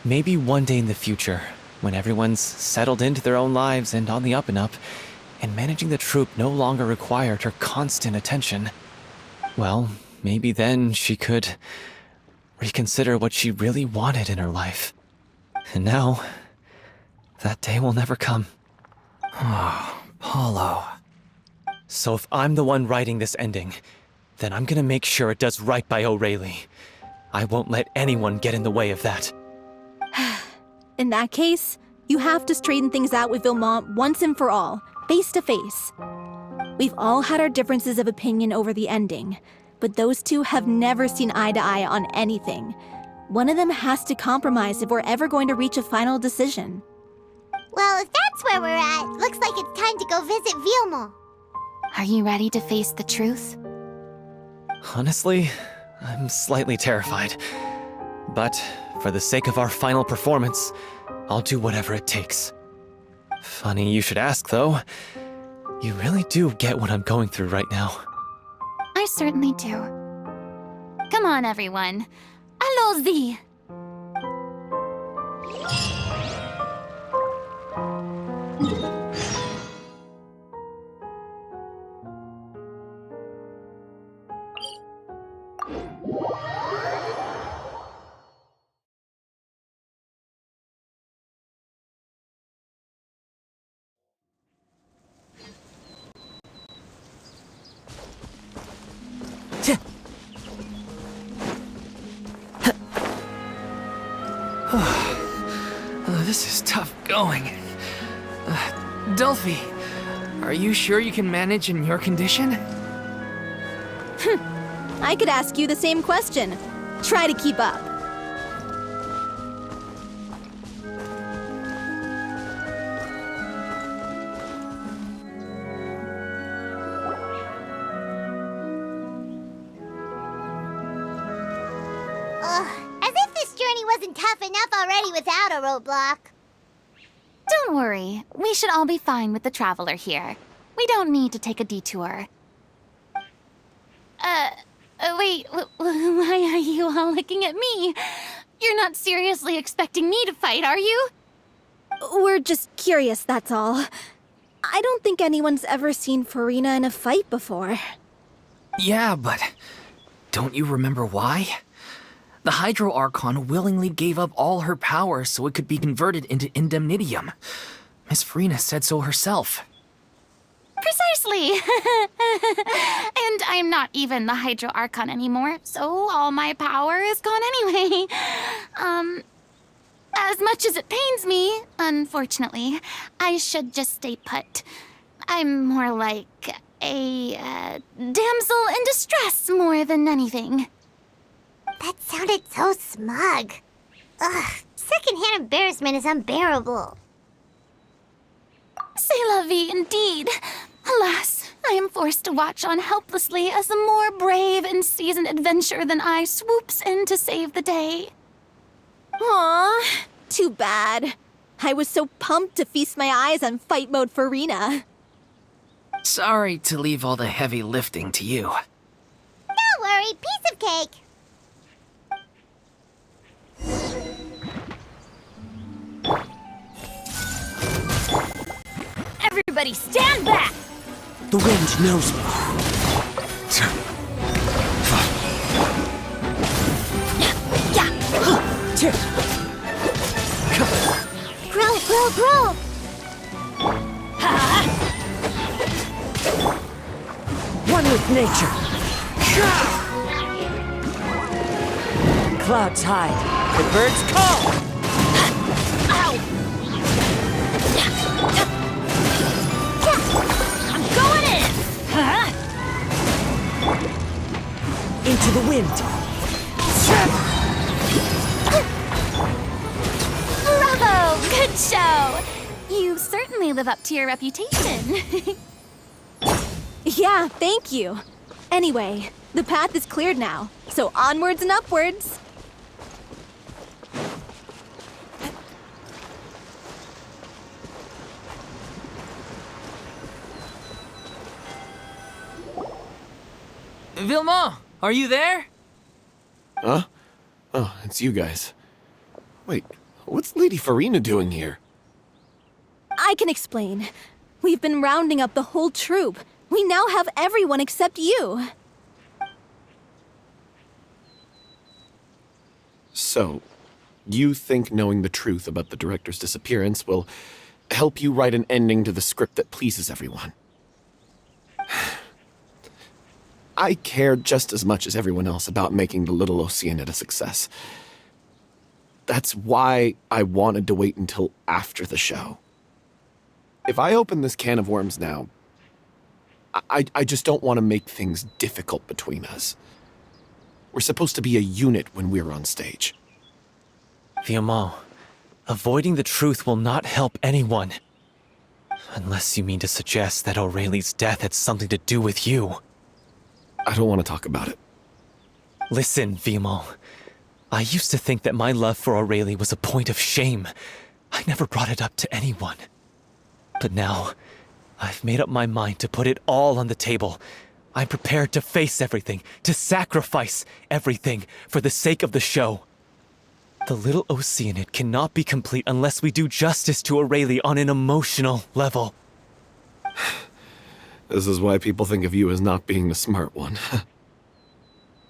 maybe one day in the future, when everyone's settled into their own lives and on the up and up, and managing the troupe no longer required her constant attention, well, maybe then she could reconsider what she really wanted in her life. And now, that day will never come. Oh, Paulo. So if I'm the one writing this ending, then I'm gonna make sure it does right by O'Reilly. I won't let anyone get in the way of that. In that case, you have to straighten things out with Vilmont once and for all, face to face. We've all had our differences of opinion over the ending, but those two have never seen eye to eye on anything. One of them has to compromise if we're ever going to reach a final decision. Well, if that's where we're at, looks like it's time to go visit Vilmont. Are you ready to face the truth? Honestly, I'm slightly terrified. But for the sake of our final performance, I'll do whatever it takes. Funny you should ask, though. You really do get what I'm going through right now. I certainly do. Come on, everyone. Allons-y! This is tough going. Delphi, are you sure you can manage in your condition? I could ask you the same question. Try to keep up. As if this journey wasn't tough enough already without a roadblock. Don't worry. We should all be fine with the traveler here. We don't need to take a detour. Wait, why are you all looking at me? You're not seriously expecting me to fight, are you? We're just curious, that's all. I don't think anyone's ever seen Furina in a fight before. Yeah, but don't you remember why? The Hydro Archon willingly gave up all her power so it could be converted into indemnitium. Miss Furina said so herself. Precisely! And I'm not even the Hydro Archon anymore, so all my power is gone anyway. As much as it pains me, unfortunately, I should just stay put. I'm more like a damsel in distress more than anything. That sounded so smug. Ugh, secondhand embarrassment is unbearable. C'est la vie, indeed. Alas, I am forced to watch on helplessly as a more brave and seasoned adventurer than I swoops in to save the day. Aw, too bad. I was so pumped to feast my eyes on fight mode Furina. Sorry to leave all the heavy lifting to you. Don't worry, piece of cake. Everybody stand back! The wind knows me. Grow! One with nature. clouds hide, the birds call! Ow! I'm going in! Huh? Into the wind! Bravo! Good show! You certainly live up to your reputation. Yeah, thank you. Anyway, the path is cleared now, so onwards and upwards. Vilma, are you there? Huh? Oh, it's you guys. Wait, what's Lady Furina doing here? I can explain. We've been rounding up the whole troop. We now have everyone except you. So, you think knowing the truth about the director's disappearance will help you write an ending to the script that pleases everyone? I care just as much as everyone else about making the little Oceanid a success. That's why I wanted to wait until after the show. If I open this can of worms now, I just don't want to make things difficult between us. We're supposed to be a unit when we're on stage. Vilma, avoiding the truth will not help anyone. Unless you mean to suggest that Aurelie's death had something to do with you. I don't want to talk about it. Listen, Vilma. I used to think that my love for Aurelie was a point of shame. I never brought it up to anyone. But now, I've made up my mind to put it all on the table. I'm prepared to face everything, to sacrifice everything for the sake of the show. The little Oceanid cannot be complete unless we do justice to Aurelie on an emotional level. This is why people think of you as not being the smart one.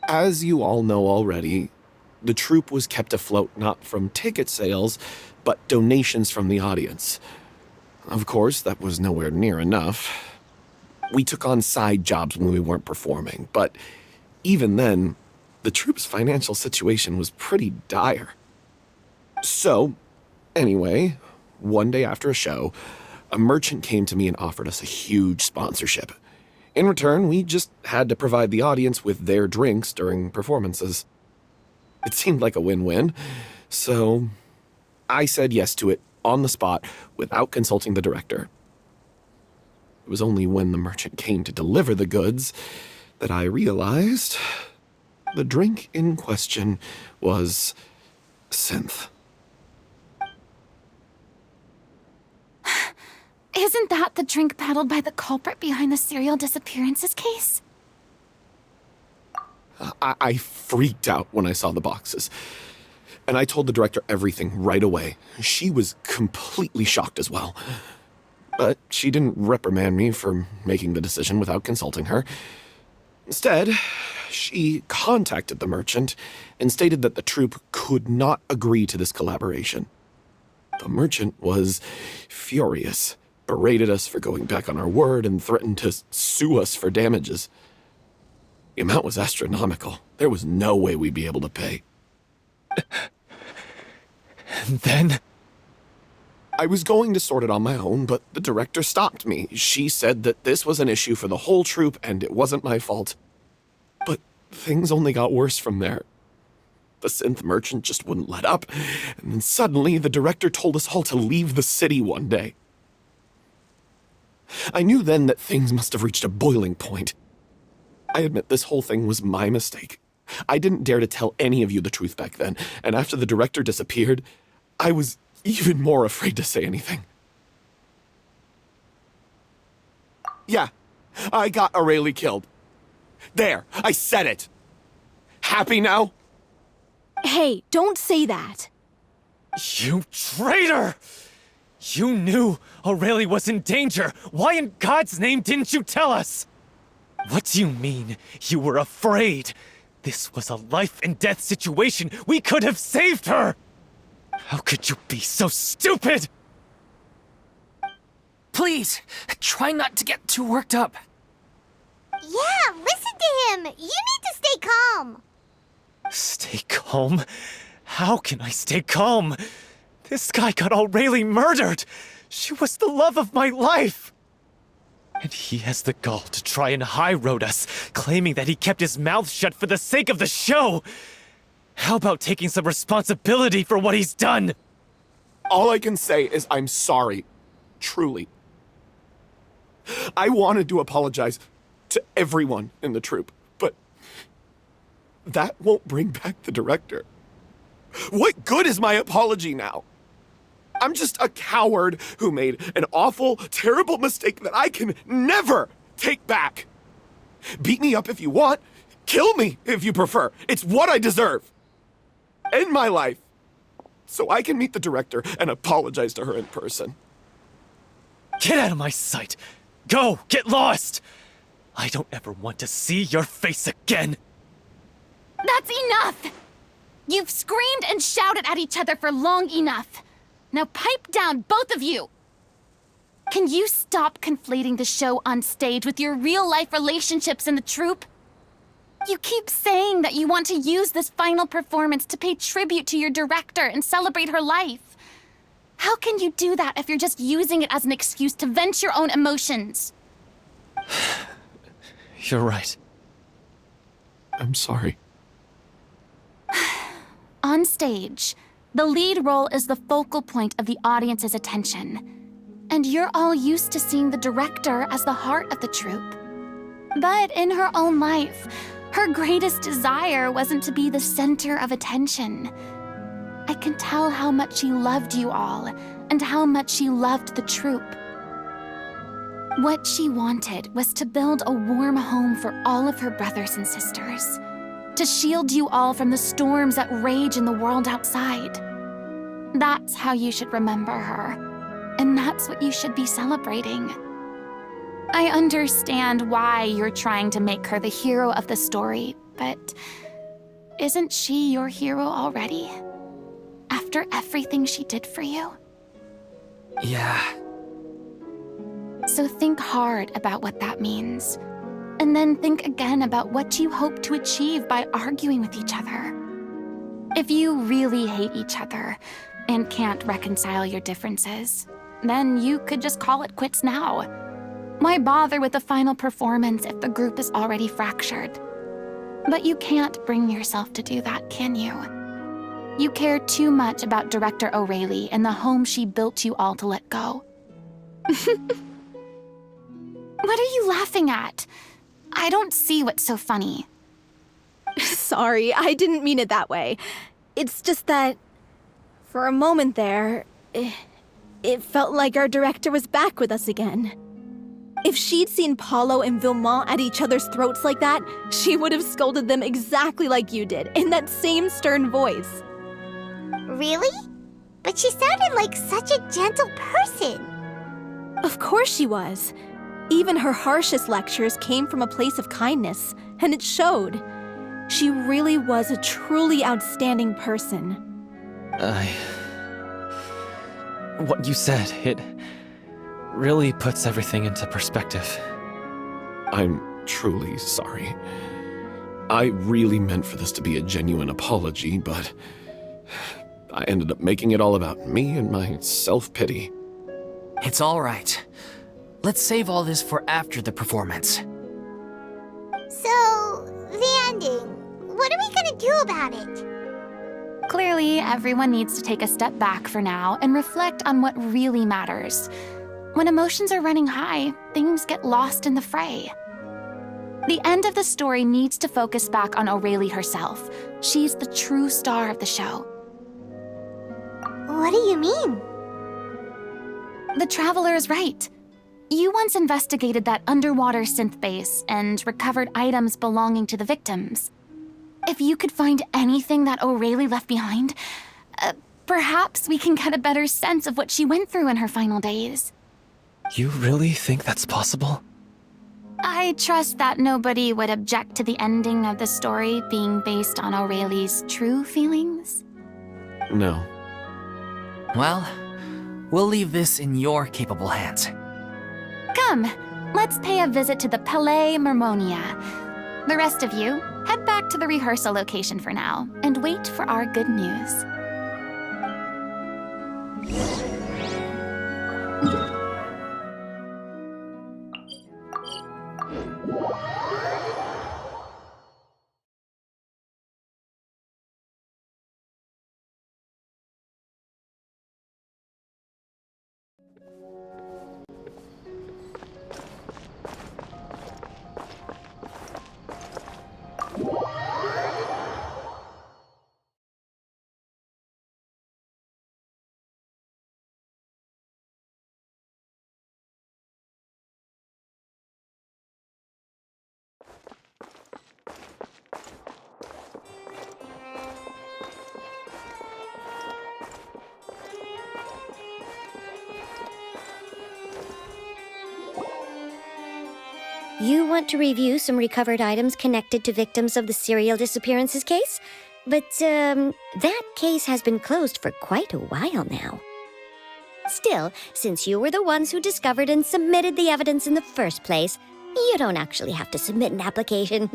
As you all know already, the troupe was kept afloat not from ticket sales, but donations from the audience. Of course, that was nowhere near enough. We took on side jobs when we weren't performing, but even then, the troupe's financial situation was pretty dire. So, anyway, one day after a show, a merchant came to me and offered us a huge sponsorship. In return, we just had to provide the audience with their drinks during performances. It seemed like a win-win, so I said yes to it on the spot without consulting the director. It was only when the merchant came to deliver the goods that I realized the drink in question was synth. Isn't that the drink peddled by the culprit behind the serial disappearances case? I freaked out when I saw the boxes. And I told the director everything right away. She was completely shocked as well. But she didn't reprimand me for making the decision without consulting her. Instead, she contacted the merchant and stated that the troupe could not agree to this collaboration. The merchant was furious, berated us for going back on our word, and threatened to sue us for damages. The amount was astronomical. There was no way we'd be able to pay. And then? I was going to sort it on my own, but the director stopped me. She said that this was an issue for the whole troupe and it wasn't my fault. But things only got worse from there. The synth merchant just wouldn't let up, and then suddenly the director told us all to leave the city one day. I knew then that things must have reached a boiling point. I admit this whole thing was my mistake. I didn't dare to tell any of you the truth back then, and after the director disappeared, I was even more afraid to say anything. Yeah, I got Aurelie killed. There, I said it. Happy now? Hey, don't say that. You traitor! You knew Aurelie was in danger. Why in God's name didn't you tell us? What do you mean, you were afraid? This was a life and death situation. We could have saved her! How could you be so stupid? Please, try not to get too worked up. Yeah, listen to him. You need to stay calm. Stay calm? How can I stay calm? This guy got Aurelie murdered! She was the love of my life! And he has the gall to try and high-road us, claiming that he kept his mouth shut for the sake of the show! How about taking some responsibility for what he's done? All I can say is I'm sorry. Truly. I wanted to apologize to everyone in the troupe, but that won't bring back the director. What good is my apology now? I'm just a coward who made an awful, terrible mistake that I can never take back. Beat me up if you want. Kill me if you prefer. It's what I deserve. End my life so I can meet the director and apologize to her in person. Get out of my sight! Go! Get lost! I don't ever want to see your face again! That's enough! You've screamed and shouted at each other for long enough. Now pipe down, both of you! Can you stop conflating the show on stage with your real-life relationships in the troupe? You keep saying that you want to use this final performance to pay tribute to your director and celebrate her life. How can you do that if you're just using it as an excuse to vent your own emotions? You're right. I'm sorry. On stage, the lead role is the focal point of the audience's attention. And you're all used to seeing the director as the heart of the troupe. But in her own life, her greatest desire wasn't to be the center of attention. I can tell how much she loved you all, and how much she loved the troupe. What she wanted was to build a warm home for all of her brothers and sisters, to shield you all from the storms that rage in the world outside. That's how you should remember her, and that's what you should be celebrating. I understand why you're trying to make her the hero of the story, but isn't she your hero already? After everything she did for you? Yeah. So think hard about what that means. And then think again about what you hope to achieve by arguing with each other. If you really hate each other and can't reconcile your differences, then you could just call it quits now. Why bother with the final performance if the group is already fractured? But you can't bring yourself to do that, can you? You care too much about Director Aurelie and the home she built you all to let go. What are you laughing at? I don't see what's so funny. Sorry, I didn't mean it that way. It's just that, for a moment there, it felt like our director was back with us again. If she'd seen Paulo and Vilmont at each other's throats like that, she would have scolded them exactly like you did, in that same stern voice. Really? But she sounded like such a gentle person. Of course she was. Even her harshest lectures came from a place of kindness, and it showed. She really was a truly outstanding person. What you said, it really puts everything into perspective. I'm truly sorry. I really meant for this to be a genuine apology, but I ended up making it all about me and my self-pity. It's all right. Let's save all this for after the performance. So, the ending. What are we gonna do about it? Clearly, everyone needs to take a step back for now and reflect on what really matters. When emotions are running high, things get lost in the fray. The end of the story needs to focus back on Aurelie herself. She's the true star of the show. What do you mean? The Traveler is right. You once investigated that underwater synth base and recovered items belonging to the victims. If you could find anything that Aurelie left behind, perhaps we can get a better sense of what she went through in her final days. You really think that's possible? I trust that nobody would object to the ending of the story being based on Aurelie's true feelings. No. Well, we'll leave this in your capable hands. Come, let's pay a visit to the Palais Mermonia. The rest of you, Head back to the rehearsal location for now, and wait for our good news. You want to review some recovered items connected to victims of the serial disappearances case? But, that case has been closed for quite a while now. Still, since you were the ones who discovered and submitted the evidence in the first place, you don't actually have to submit an application.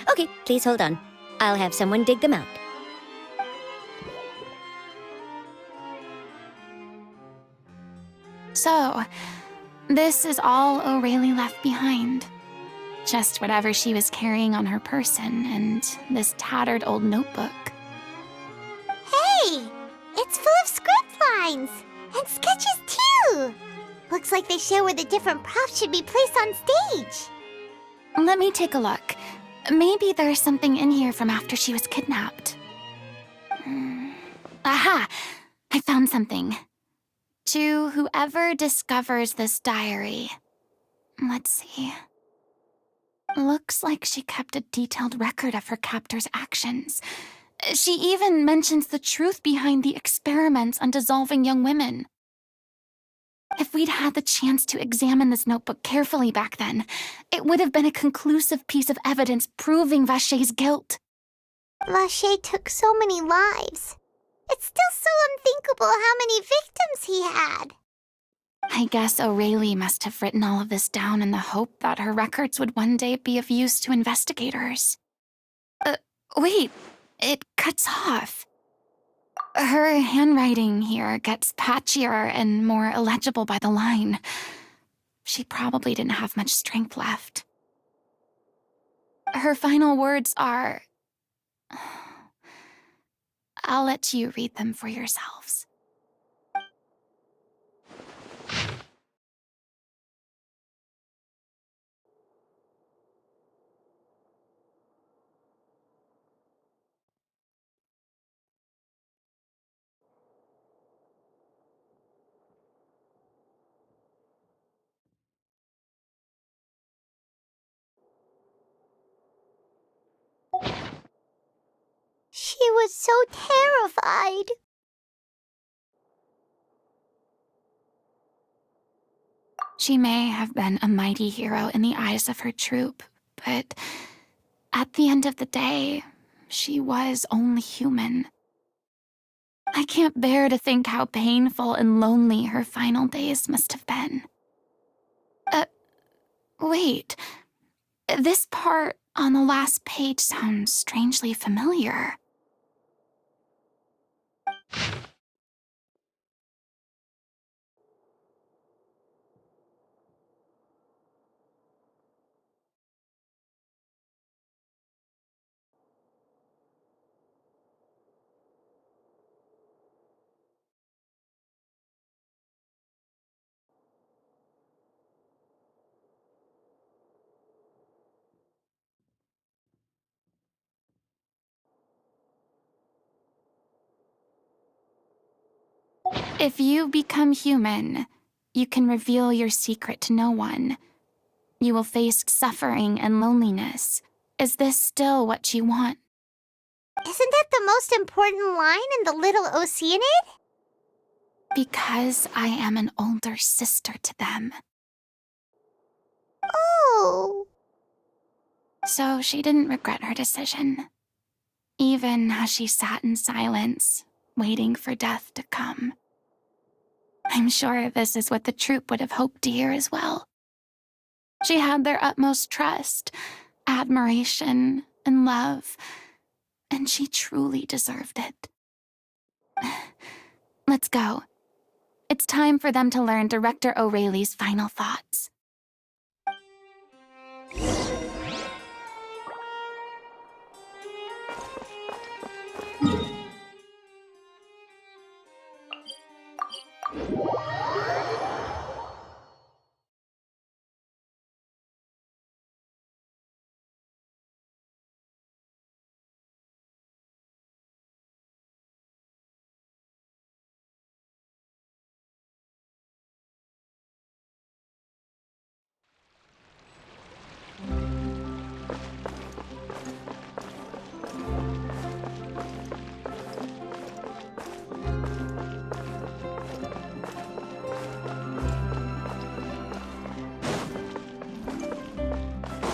Okay, please hold on. I'll have someone dig them out. So, this is all O'Reilly left behind. Just whatever she was carrying on her person and this tattered old notebook. Hey! It's full of script lines! And sketches, too! Looks like they show where the different props should be placed on stage. Let me take a look. Maybe there's something in here from after she was kidnapped. Aha! I found something. To whoever discovers this diary. Let's see. Looks like she kept a detailed record of her captor's actions. She even mentions the truth behind the experiments on dissolving young women. If we'd had the chance to examine this notebook carefully back then, it would have been a conclusive piece of evidence proving Vacher's guilt. Vacher took so many lives. It's still so unthinkable how many victims he had. I guess O'Reilly must have written all of this down in the hope that her records would one day be of use to investigators. Wait, it cuts off. Her handwriting here gets patchier and more illegible by the line. She probably didn't have much strength left. Her final words are... I'll let you read them for yourselves. She was so terrified. She may have been a mighty hero in the eyes of her troop, but at the end of the day, she was only human. I can't bear to think how painful and lonely her final days must have been. Wait. This part on the last page sounds strangely familiar. If you become human, you can reveal your secret to no one. You will face suffering and loneliness. Is this still what you want? Isn't that the most important line in the Little Oceanid? Because I am an older sister to them. Oh. So she didn't regret her decision, even as she sat in silence, waiting for death to come. I'm sure this is what the troupe would have hoped to hear as well. She had their utmost trust, admiration, and love, and she truly deserved it. Let's go. It's time for them to learn Director O'Reilly's final thoughts.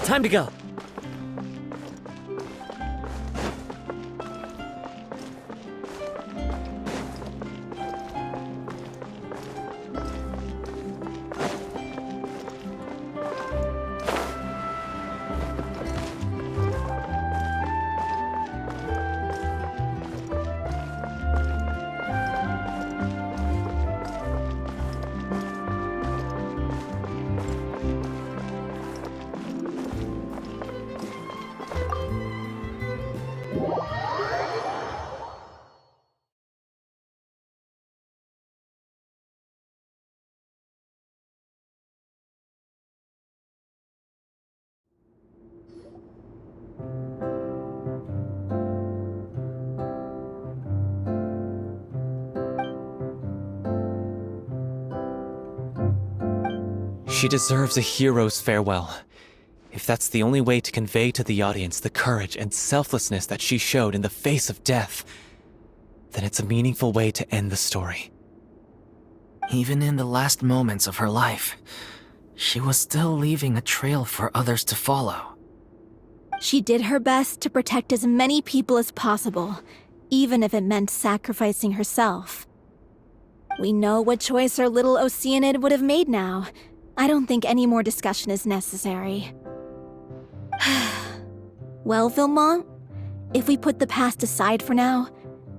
Time to go. She deserves a hero's farewell. If that's the only way to convey to the audience the courage and selflessness that she showed in the face of death, then it's a meaningful way to end the story. Even in the last moments of her life, she was still leaving a trail for others to follow. She did her best to protect as many people as possible, even if it meant sacrificing herself. We know what choice our little Oceanid would have made now. I don't think any more discussion is necessary. Well, Vilmont, if we put the past aside for now,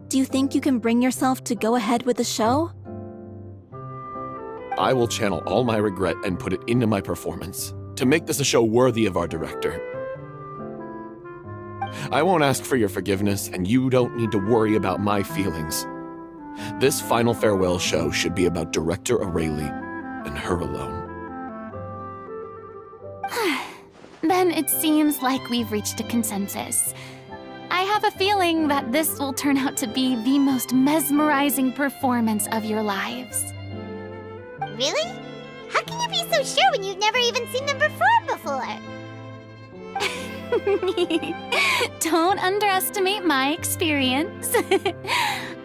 do you think you can bring yourself to go ahead with the show? I will channel all my regret and put it into my performance, to make this a show worthy of our director. I won't ask for your forgiveness, and you don't need to worry about my feelings. This final farewell show should be about Director O'Reilly and her alone. Then it seems like we've reached a consensus. I have a feeling that this will turn out to be the most mesmerizing performance of your lives. Really? How can you be so sure when you've never even seen them perform before? Don't underestimate my experience.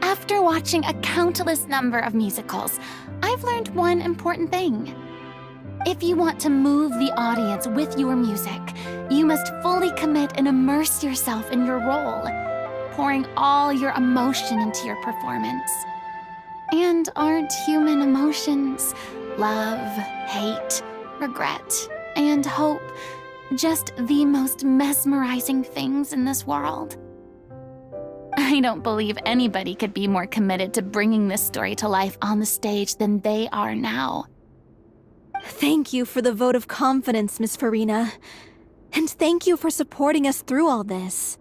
After watching a countless number of musicals, I've learned one important thing. If you want to move the audience with your music, you must fully commit and immerse yourself in your role, pouring all your emotion into your performance. And aren't human emotions, love, hate, regret, and hope just the most mesmerizing things in this world? I don't believe anybody could be more committed to bringing this story to life on the stage than they are now. Thank you for the vote of confidence, Miss Furina. And thank you for supporting us through all this.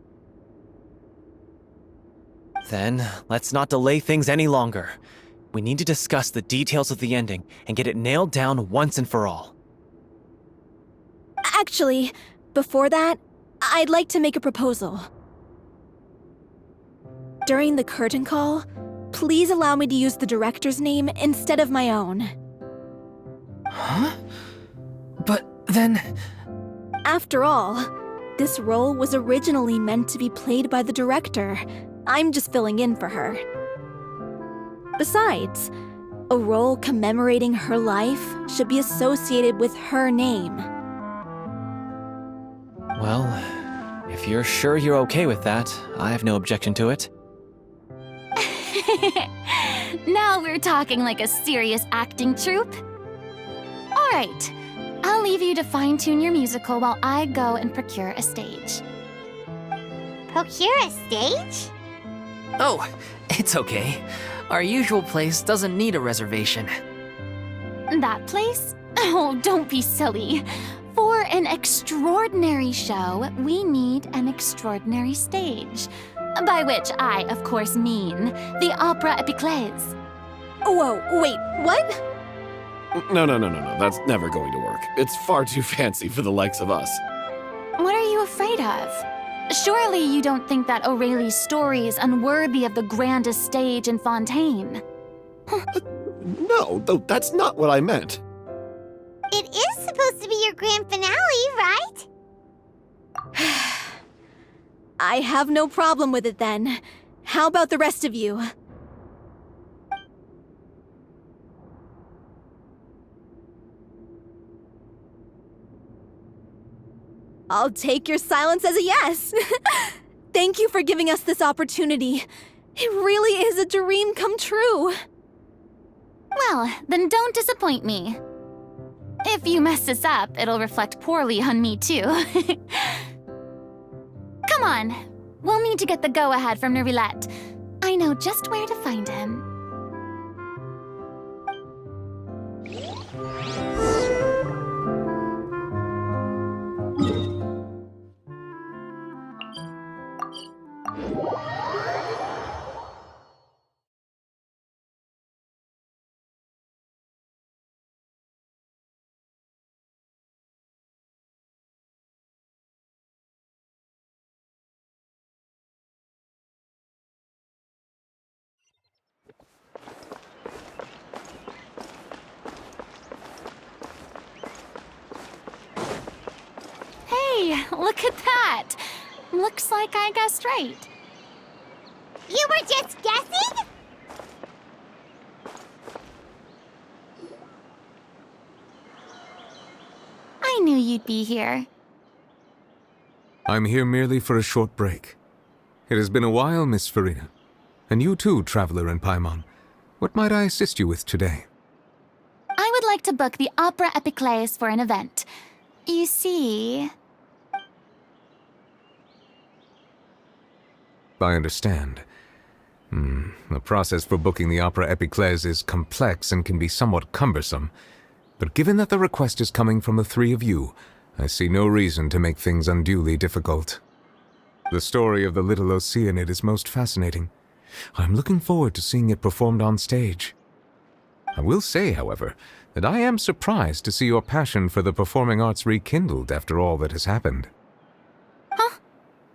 Then, let's not delay things any longer. We need to discuss the details of the ending and get it nailed down once and for all. Actually, before that, I'd like to make a proposal. During the curtain call, please allow me to use the director's name instead of my own. Huh? But then... After all, this role was originally meant to be played by the director. I'm just filling in for her. Besides, a role commemorating her life should be associated with her name. Well, if you're sure you're okay with that, I have no objection to it. Now we're talking like a serious acting troupe. All right, I'll leave you to fine-tune your musical while I go and procure a stage. Procure a stage? Oh, it's okay. Our usual place doesn't need a reservation. That place? Oh, don't be silly. For an extraordinary show, we need an extraordinary stage. By which I, of course, mean the Opera Epiclese. Whoa, wait, what? No. That's never going to work. It's far too fancy for the likes of us. What are you afraid of? Surely you don't think that Aurelie's story is unworthy of the grandest stage in Fontaine. No, though that's not what I meant. It is supposed to be your grand finale, right? I have no problem with it then. How about the rest of you? I'll take your silence as a yes. Thank you for giving us this opportunity. It really is a dream come true. Well, then don't disappoint me. If you mess this up, it'll reflect poorly on me too. Come on, we'll need to get the go-ahead from Nervilette. I know just where to find him. Hey, look at that! Looks like I guessed right. You were just guessing? I knew you'd be here. I'm here merely for a short break. It has been a while, Miss Furina. And you too, Traveler in Paimon. What might I assist you with today? I would like to book the Opera Epiclese for an event. You see... I understand. The process for booking the Opera Epiclese is complex and can be somewhat cumbersome. But given that the request is coming from the three of you, I see no reason to make things unduly difficult. The story of the little Oceanid is most fascinating. I'm looking forward to seeing it performed on stage. I will say, however, that I am surprised to see your passion for the performing arts rekindled after all that has happened. Huh?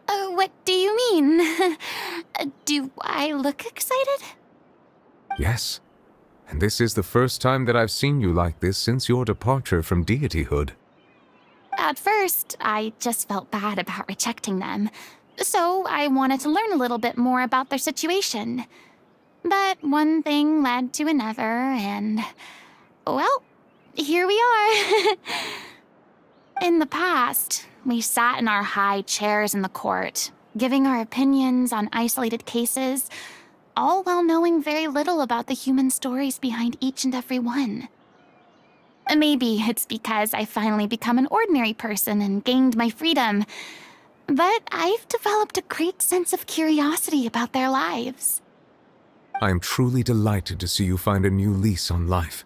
What do you mean? Do I look excited? Yes, and this is the first time that I've seen you like this since your departure from deityhood. At first, I just felt bad about rejecting them, so I wanted to learn a little bit more about their situation. But one thing led to another, and... well, here we are. In the past, we sat in our high chairs in the court, giving our opinions on isolated cases, all while knowing very little about the human stories behind each and every one. Maybe it's because I finally become an ordinary person and gained my freedom, but I've developed a great sense of curiosity about their lives. I am truly delighted to see you find a new lease on life.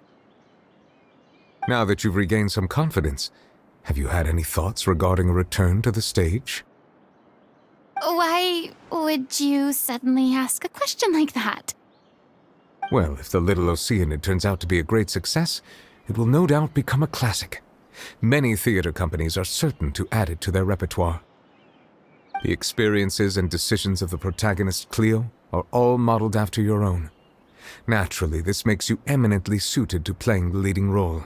Now that you've regained some confidence, have you had any thoughts regarding a return to the stage? Why would you suddenly ask a question like that? Well, if the little Oceanid turns out to be a great success, it will no doubt become a classic. Many theater companies are certain to add it to their repertoire. The experiences and decisions of the protagonist, Cleo, are all modeled after your own. Naturally, this makes you eminently suited to playing the leading role.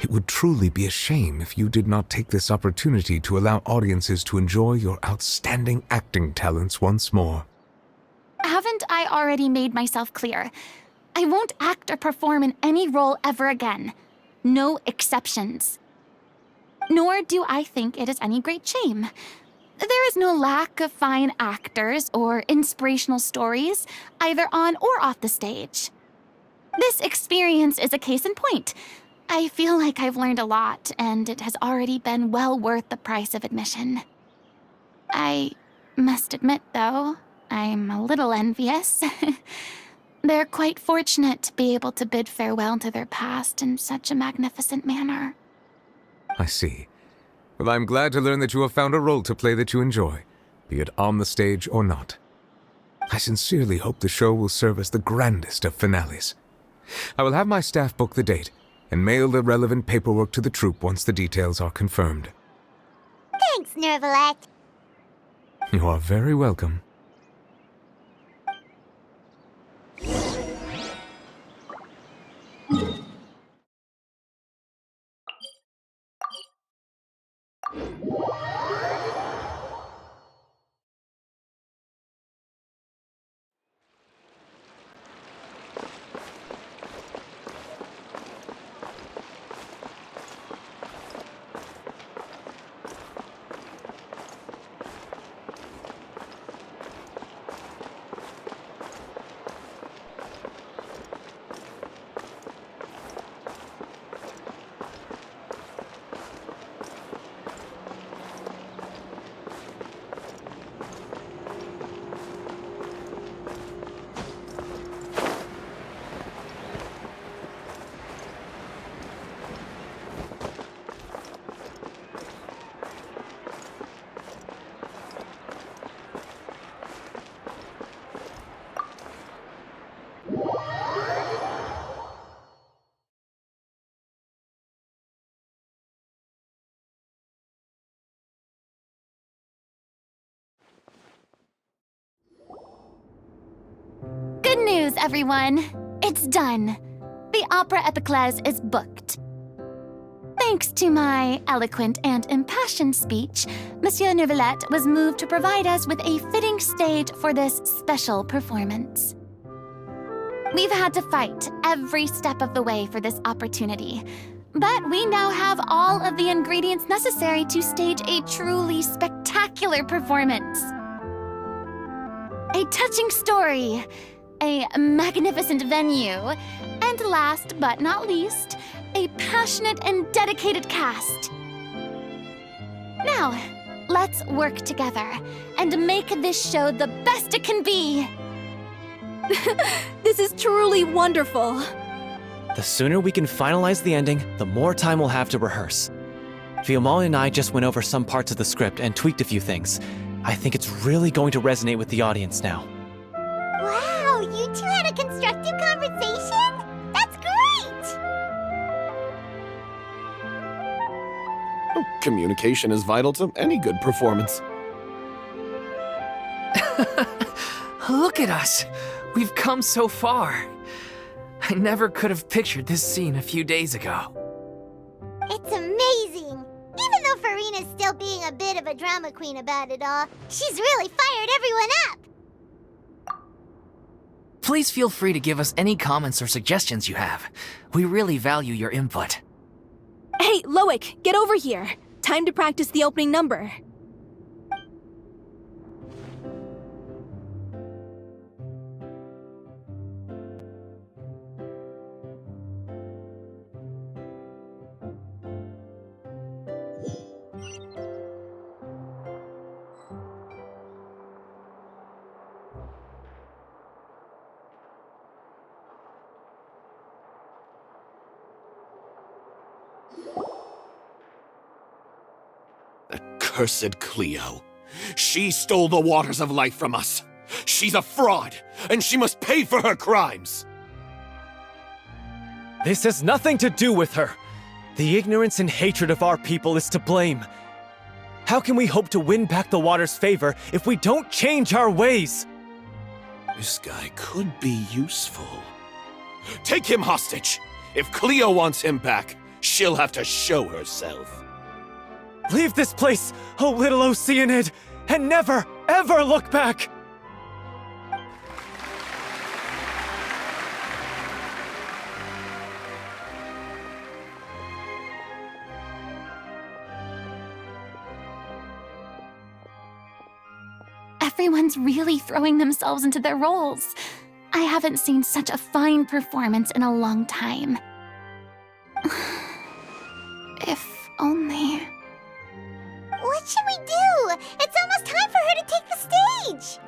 It would truly be a shame if you did not take this opportunity to allow audiences to enjoy your outstanding acting talents once more. Haven't I already made myself clear? I won't act or perform in any role ever again. No exceptions. Nor do I think it is any great shame. There is no lack of fine actors or inspirational stories, either on or off the stage. This experience is a case in point. I feel like I've learned a lot, and it has already been well worth the price of admission. I Must admit, though, I'm a little envious. They're quite fortunate to be able to bid farewell to their past in such a magnificent manner. I see. Well, I'm glad to learn that you have found a role to play that you enjoy, be it on the stage or not. I sincerely hope the show will serve as the grandest of finales. I will have my staff book the date and mail the relevant paperwork to the troupe once the details are confirmed. Thanks, Nervalet. You are very welcome. Good news, everyone! It's done. The Opera Epiclese is booked. Thanks to my eloquent and impassioned speech, Monsieur Nervalet was moved to provide us with a fitting stage for this special performance. We've had to fight every step of the way for this opportunity, but we now have all of the ingredients necessary to stage a truly spectacular performance. A touching story, a magnificent venue, and last but not least, a passionate and dedicated cast. Now, let's work together and make this show the best it can be. This is truly wonderful. The sooner we can finalize the ending, the more time we'll have to rehearse. Fiamma and I just went over some parts of the script and tweaked a few things. I think it's really going to resonate with the audience now. Wow, you two had a constructive conversation? That's great! Oh, communication is vital to any good performance. Look at us! We've come so far. I never could have pictured this scene a few days ago. It's amazing! Even though Furina's still being a bit of a drama queen about it all, she's really fired everyone up! Please feel free to give us any comments or suggestions you have. We really value your input. Hey, Loic, get over here. Time to practice the opening number. Cursed Cleo. She stole the waters of life from us. She's a fraud, and she must pay for her crimes. This has nothing to do with her. The ignorance and hatred of our people is to blame. How can we hope to win back the water's favor if we don't change our ways? This guy could be useful. Take him hostage. If Cleo wants him back, she'll have to show herself. Leave this place, oh little Oceanid, and never, ever look back! Everyone's really throwing themselves into their roles. I haven't seen such a fine performance in a long time. If only... What should we do? It's almost time for her to take the stage! stage!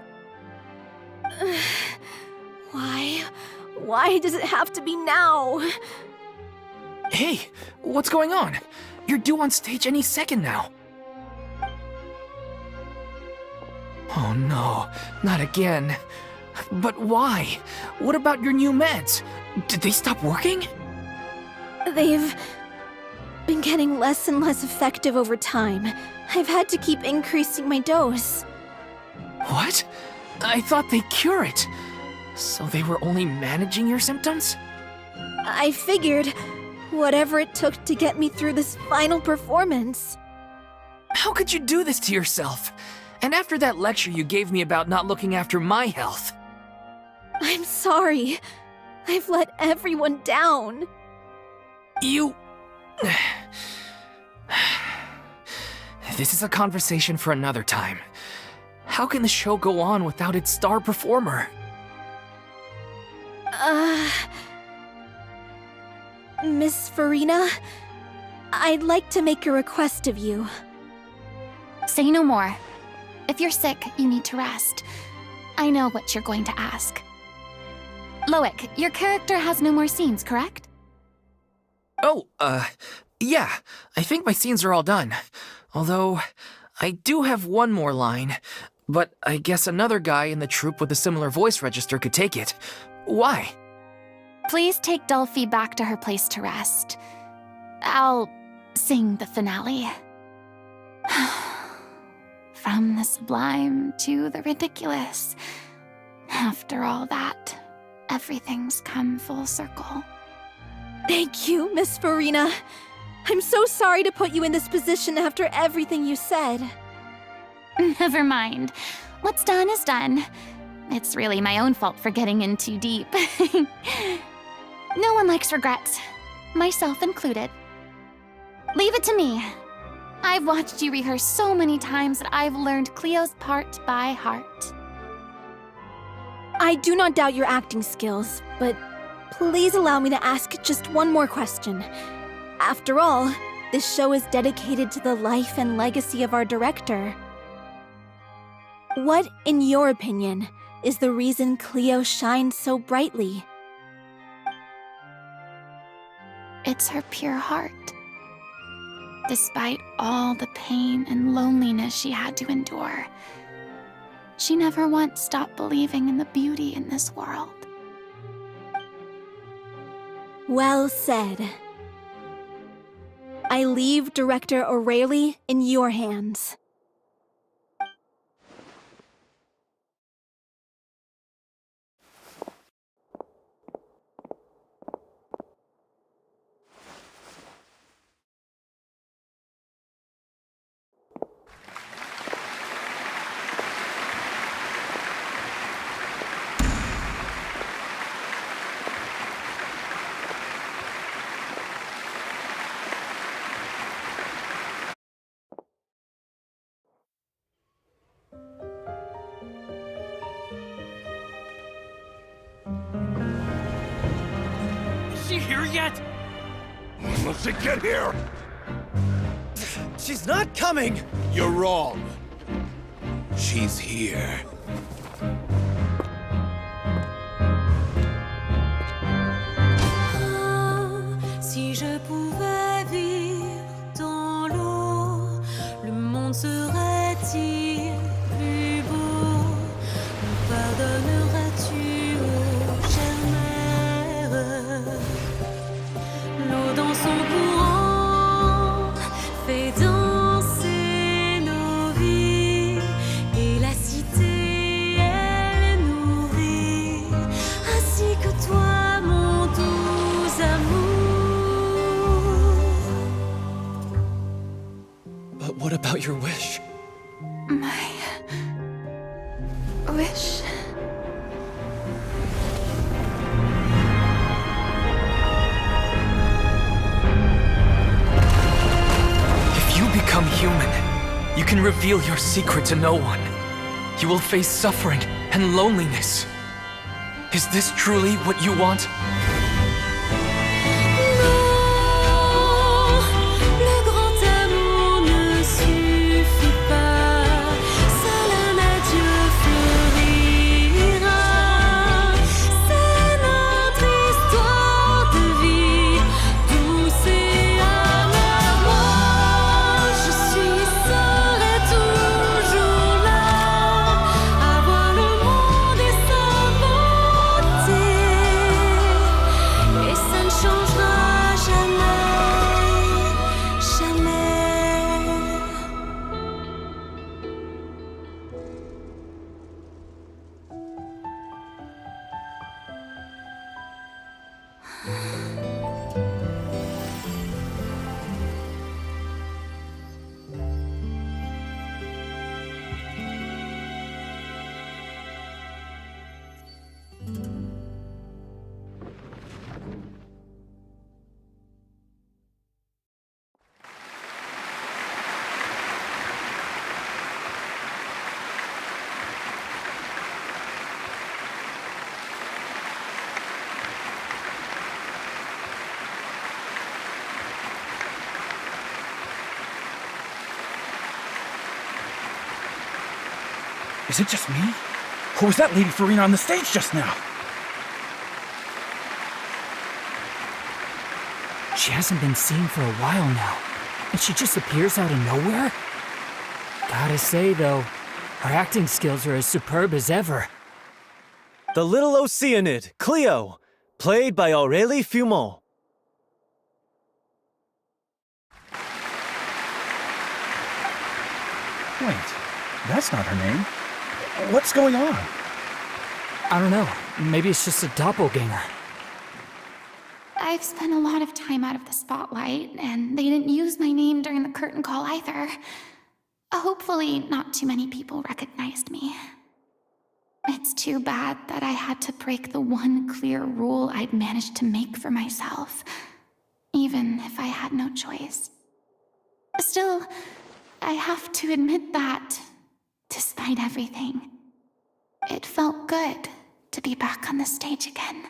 Why does it have to be now? Hey, what's going on? You're due on stage any second now. Oh no, not again. But why? What about your new meds? Did they stop working? They've been getting less and less effective over time. I've had to keep increasing my dose. What? I thought they cure it. So they were only managing your symptoms? I figured whatever it took to get me through this final performance. How could you do this to yourself? And after that lecture you gave me about not looking after my health. I'm sorry. I've let everyone down. You... This is a conversation for another time. How can the show go on without its star performer? Miss Furina, I'd like to make a request of you. Say no more. If you're sick, you need to rest. I know what you're going to ask. Loic, your character has no more scenes, correct? Oh, yeah. I think my scenes are all done. Although, I do have one more line. But I guess another guy in the troupe with a similar voice register could take it. Why? Please take Delphi back to her place to rest. I'll sing the finale. From the sublime to the ridiculous. After all that, everything's come full circle. Thank you, Miss Furina. I'm so sorry to put you in this position after everything you said. Never mind. What's done is done. It's really my own fault for getting in too deep. No one likes regrets, myself included. Leave it to me. I've watched you rehearse so many times that I've learned Cleo's part by heart. I do not doubt your acting skills, but please allow me to ask just one more question. After all, this show is dedicated to the life and legacy of our director. What, in your opinion, is the reason Cleo shines so brightly? It's her pure heart. Despite all the pain and loneliness she had to endure, she never once stopped believing in the beauty in this world. Well said. I leave Director O'Reilly in your hands. Is she here yet? When will she get here? She's not coming! You're wrong. She's here. Si je pouvais vivre dans l'eau, le monde serait-il plus beau? Me pardonneras-tu, ô chère mère? L'eau dans son courant fait danser nos vies, et la cité elle nourrit, ainsi que toi, mon doux amour. But what about your wish? My wish. If you become human, you can reveal your secret to no one. You will face suffering and loneliness. Is this truly what you want? Le grand amour ne suffit pas, seul un adieu Is it just me? Or was that Lady Furina on the stage just now? She hasn't been seen for a while now, and she just appears out of nowhere? Gotta say, though, her acting skills are as superb as ever. The little Oceanid, Cleo, played by Aurélie Fumont. Wait, that's not her name. What's going on? I don't know. Maybe it's just a doppelganger. I've spent a lot of time out of the spotlight, and they didn't use my name during the curtain call either. Hopefully, not too many people recognized me. It's too bad that I had to break the one clear rule I'd managed to make for myself, even if I had no choice. Still, I have to admit that, despite everything, it felt good to be back on the stage again.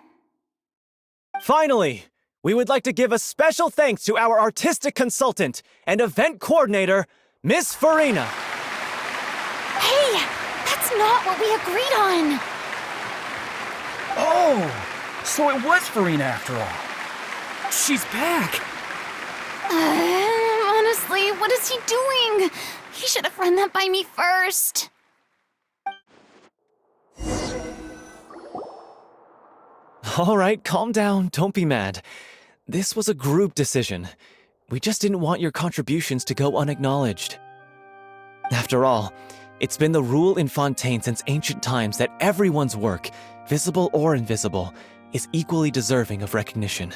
Finally, we would like to give a special thanks to our artistic consultant and event coordinator, Miss Furina. Hey! That's not what we agreed on! Oh! So it was Furina after all. She's back! Honestly, what is he doing? He should have run that by me first. All right, calm down, don't be mad. This was a group decision. We just didn't want your contributions to go unacknowledged. After all, it's been the rule in Fontaine since ancient times that everyone's work, visible or invisible, is equally deserving of recognition.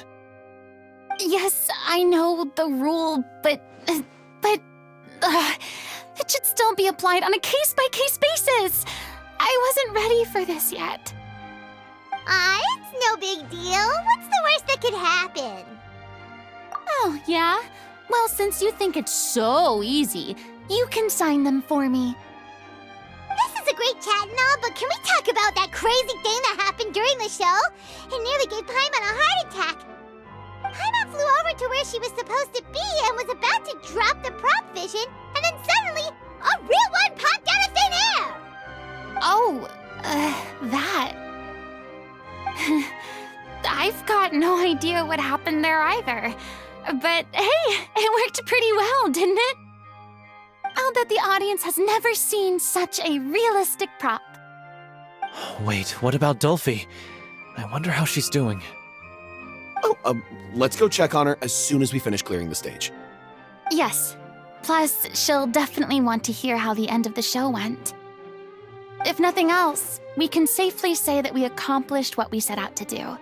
Yes, I know the rule, but it should still be applied on a case-by-case basis. I wasn't ready for this yet. It's no big deal. What's the worst that could happen? Oh, yeah? Well, since you think it's so easy, you can sign them for me. This is a great chat and all, but can we talk about that crazy thing that happened during the show? It nearly gave Paimon a heart attack. Paimon flew over to where she was supposed to be and was about to drop the prop vision, and then suddenly, a real one popped out of thin air! Oh, that. I've got no idea what happened there either. But hey, it worked pretty well, didn't it? I'll bet the audience has never seen such a realistic prop. Wait, what about Dolphy? I wonder how she's doing. Oh, let's go check on her as soon as we finish clearing the stage. Yes. Plus, she'll definitely want to hear how the end of the show went. If nothing else, we can safely say that we accomplished what we set out to do.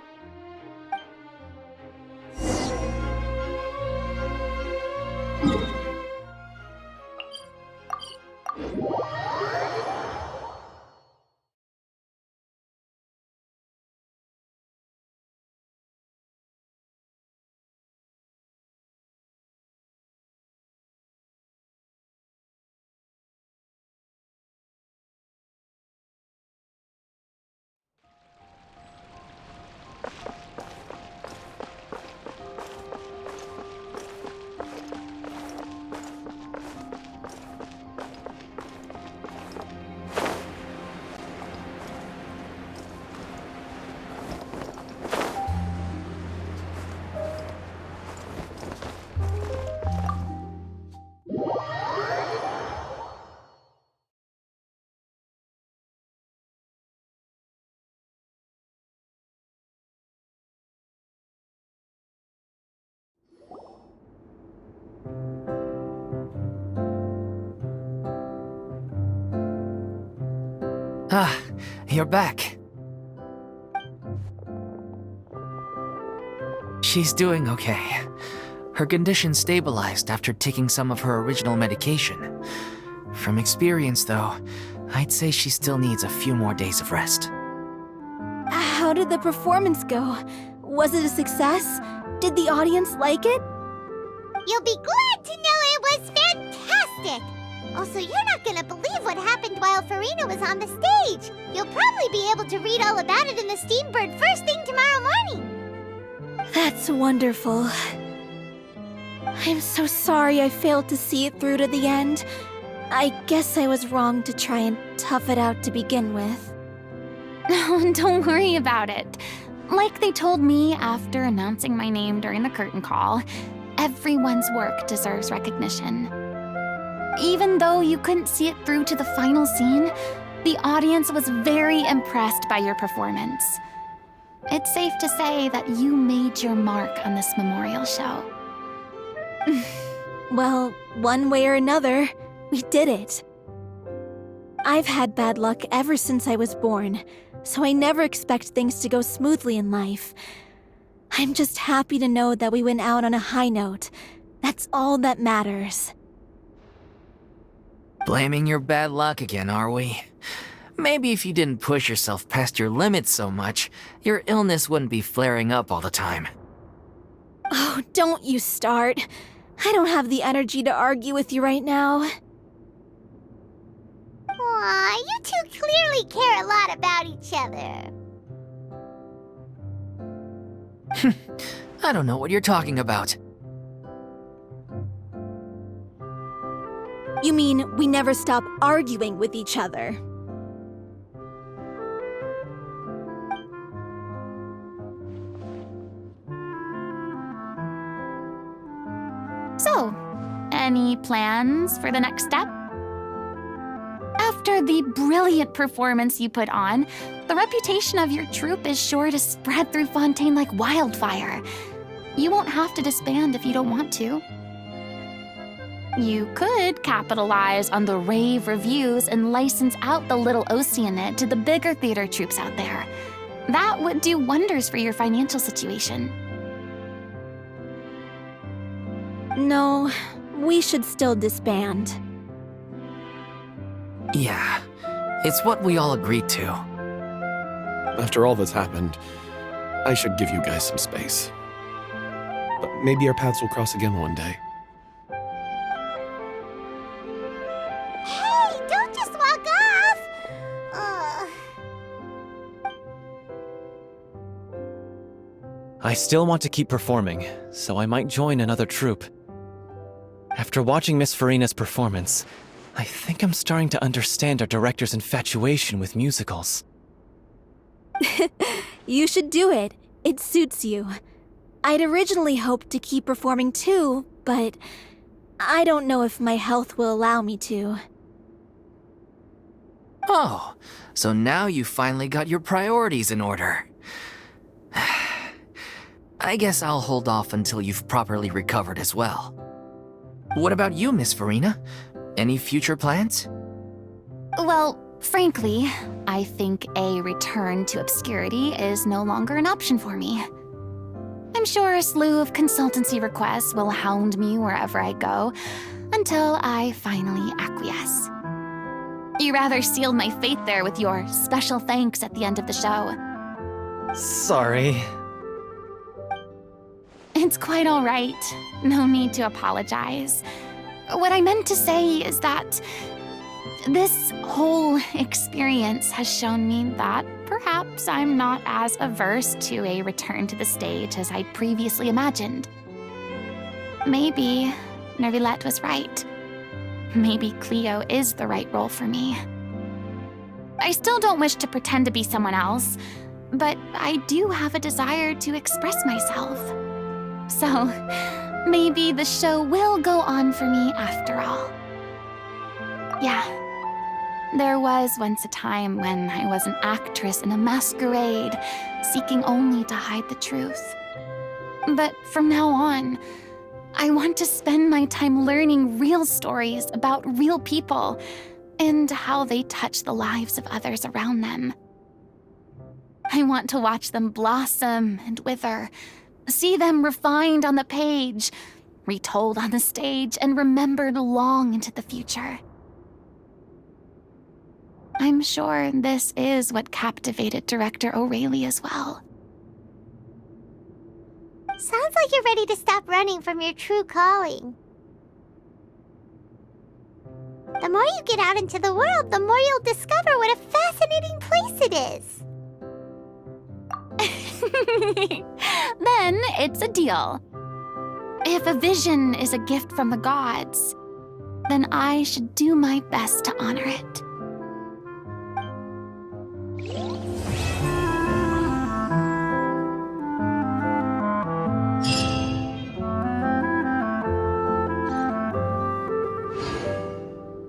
Ah, you're back. She's doing okay. Her condition stabilized after taking some of her original medication. From experience, though, I'd say she still needs a few more days of rest. How did the performance go? Was it a success? Did the audience like it? You'll be glad to know it was fantastic! Also, you're not gonna believe what happened while Furina was on the stage. You'll probably be able to read all about it in the Steambird first thing tomorrow morning. That's wonderful. I'm so sorry I failed to see it through to the end. I guess I was wrong to try and tough it out to begin with. Don't worry about it. Like they told me after announcing my name during the curtain call, everyone's work deserves recognition. Even though you couldn't see it through to the final scene, the audience was very impressed by your performance. It's safe to say that you made your mark on this memorial show. Well, one way or another, we did it. I've had bad luck ever since I was born, so I never expect things to go smoothly in life. I'm just happy to know that we went out on a high note. That's all that matters. Blaming your bad luck again, are we? Maybe if you didn't push yourself past your limits so much, your illness wouldn't be flaring up all the time. Oh, don't you start. I don't have the energy to argue with you right now. Aw, you two clearly care a lot about each other. I don't know what you're talking about. You mean we never stop arguing with each other? So, any plans for the next step? After the brilliant performance you put on, the reputation of your troupe is sure to spread through Fontaine like wildfire. You won't have to disband if you don't want to. You could capitalize on the rave reviews and license out the little Oceanid to the bigger theater troupes out there. That would do wonders for your financial situation. No, we should still disband. Yeah, it's what we all agreed to. After all that's happened, I should give you guys some space. But maybe our paths will cross again one day. Hey, don't just walk off! I still want to keep performing, so I might join another troupe. After watching Miss Furina's performance, I think I'm starting to understand our director's infatuation with musicals. You should do it. It suits you. I'd originally hoped to keep performing too, but I don't know if my health will allow me to. Oh, so now you finally got your priorities in order. I guess I'll hold off until you've properly recovered as well. What about you, Miss Furina? Any future plans? Well, frankly, I think a return to obscurity is no longer an option for me. I'm sure a slew of consultancy requests will hound me wherever I go until I finally acquiesce. You rather sealed my fate there with your special thanks at the end of the show. Sorry. It's quite all right. No need to apologize. What I meant to say is that this whole experience has shown me that perhaps I'm not as averse to a return to the stage as I'd previously imagined. Maybe Nervilette was right. Maybe Cleo is the right role for me. I still don't wish to pretend to be someone else, but I do have a desire to express myself. So, maybe the show will go on for me after all. Yeah, there was once a time when I was an actress in a masquerade, seeking only to hide the truth. But from now on, I want to spend my time learning real stories about real people and how they touch the lives of others around them. I want to watch them blossom and wither, see them refined on the page, retold on the stage, and remembered long into the future. I'm sure this is what captivated director O'Reilly as well. Sounds like you're ready to stop running from your true calling. The more you get out into the world, the more you'll discover what a fascinating place it is. Then it's a deal. If a vision is a gift from the gods, then I should do my best to honor it.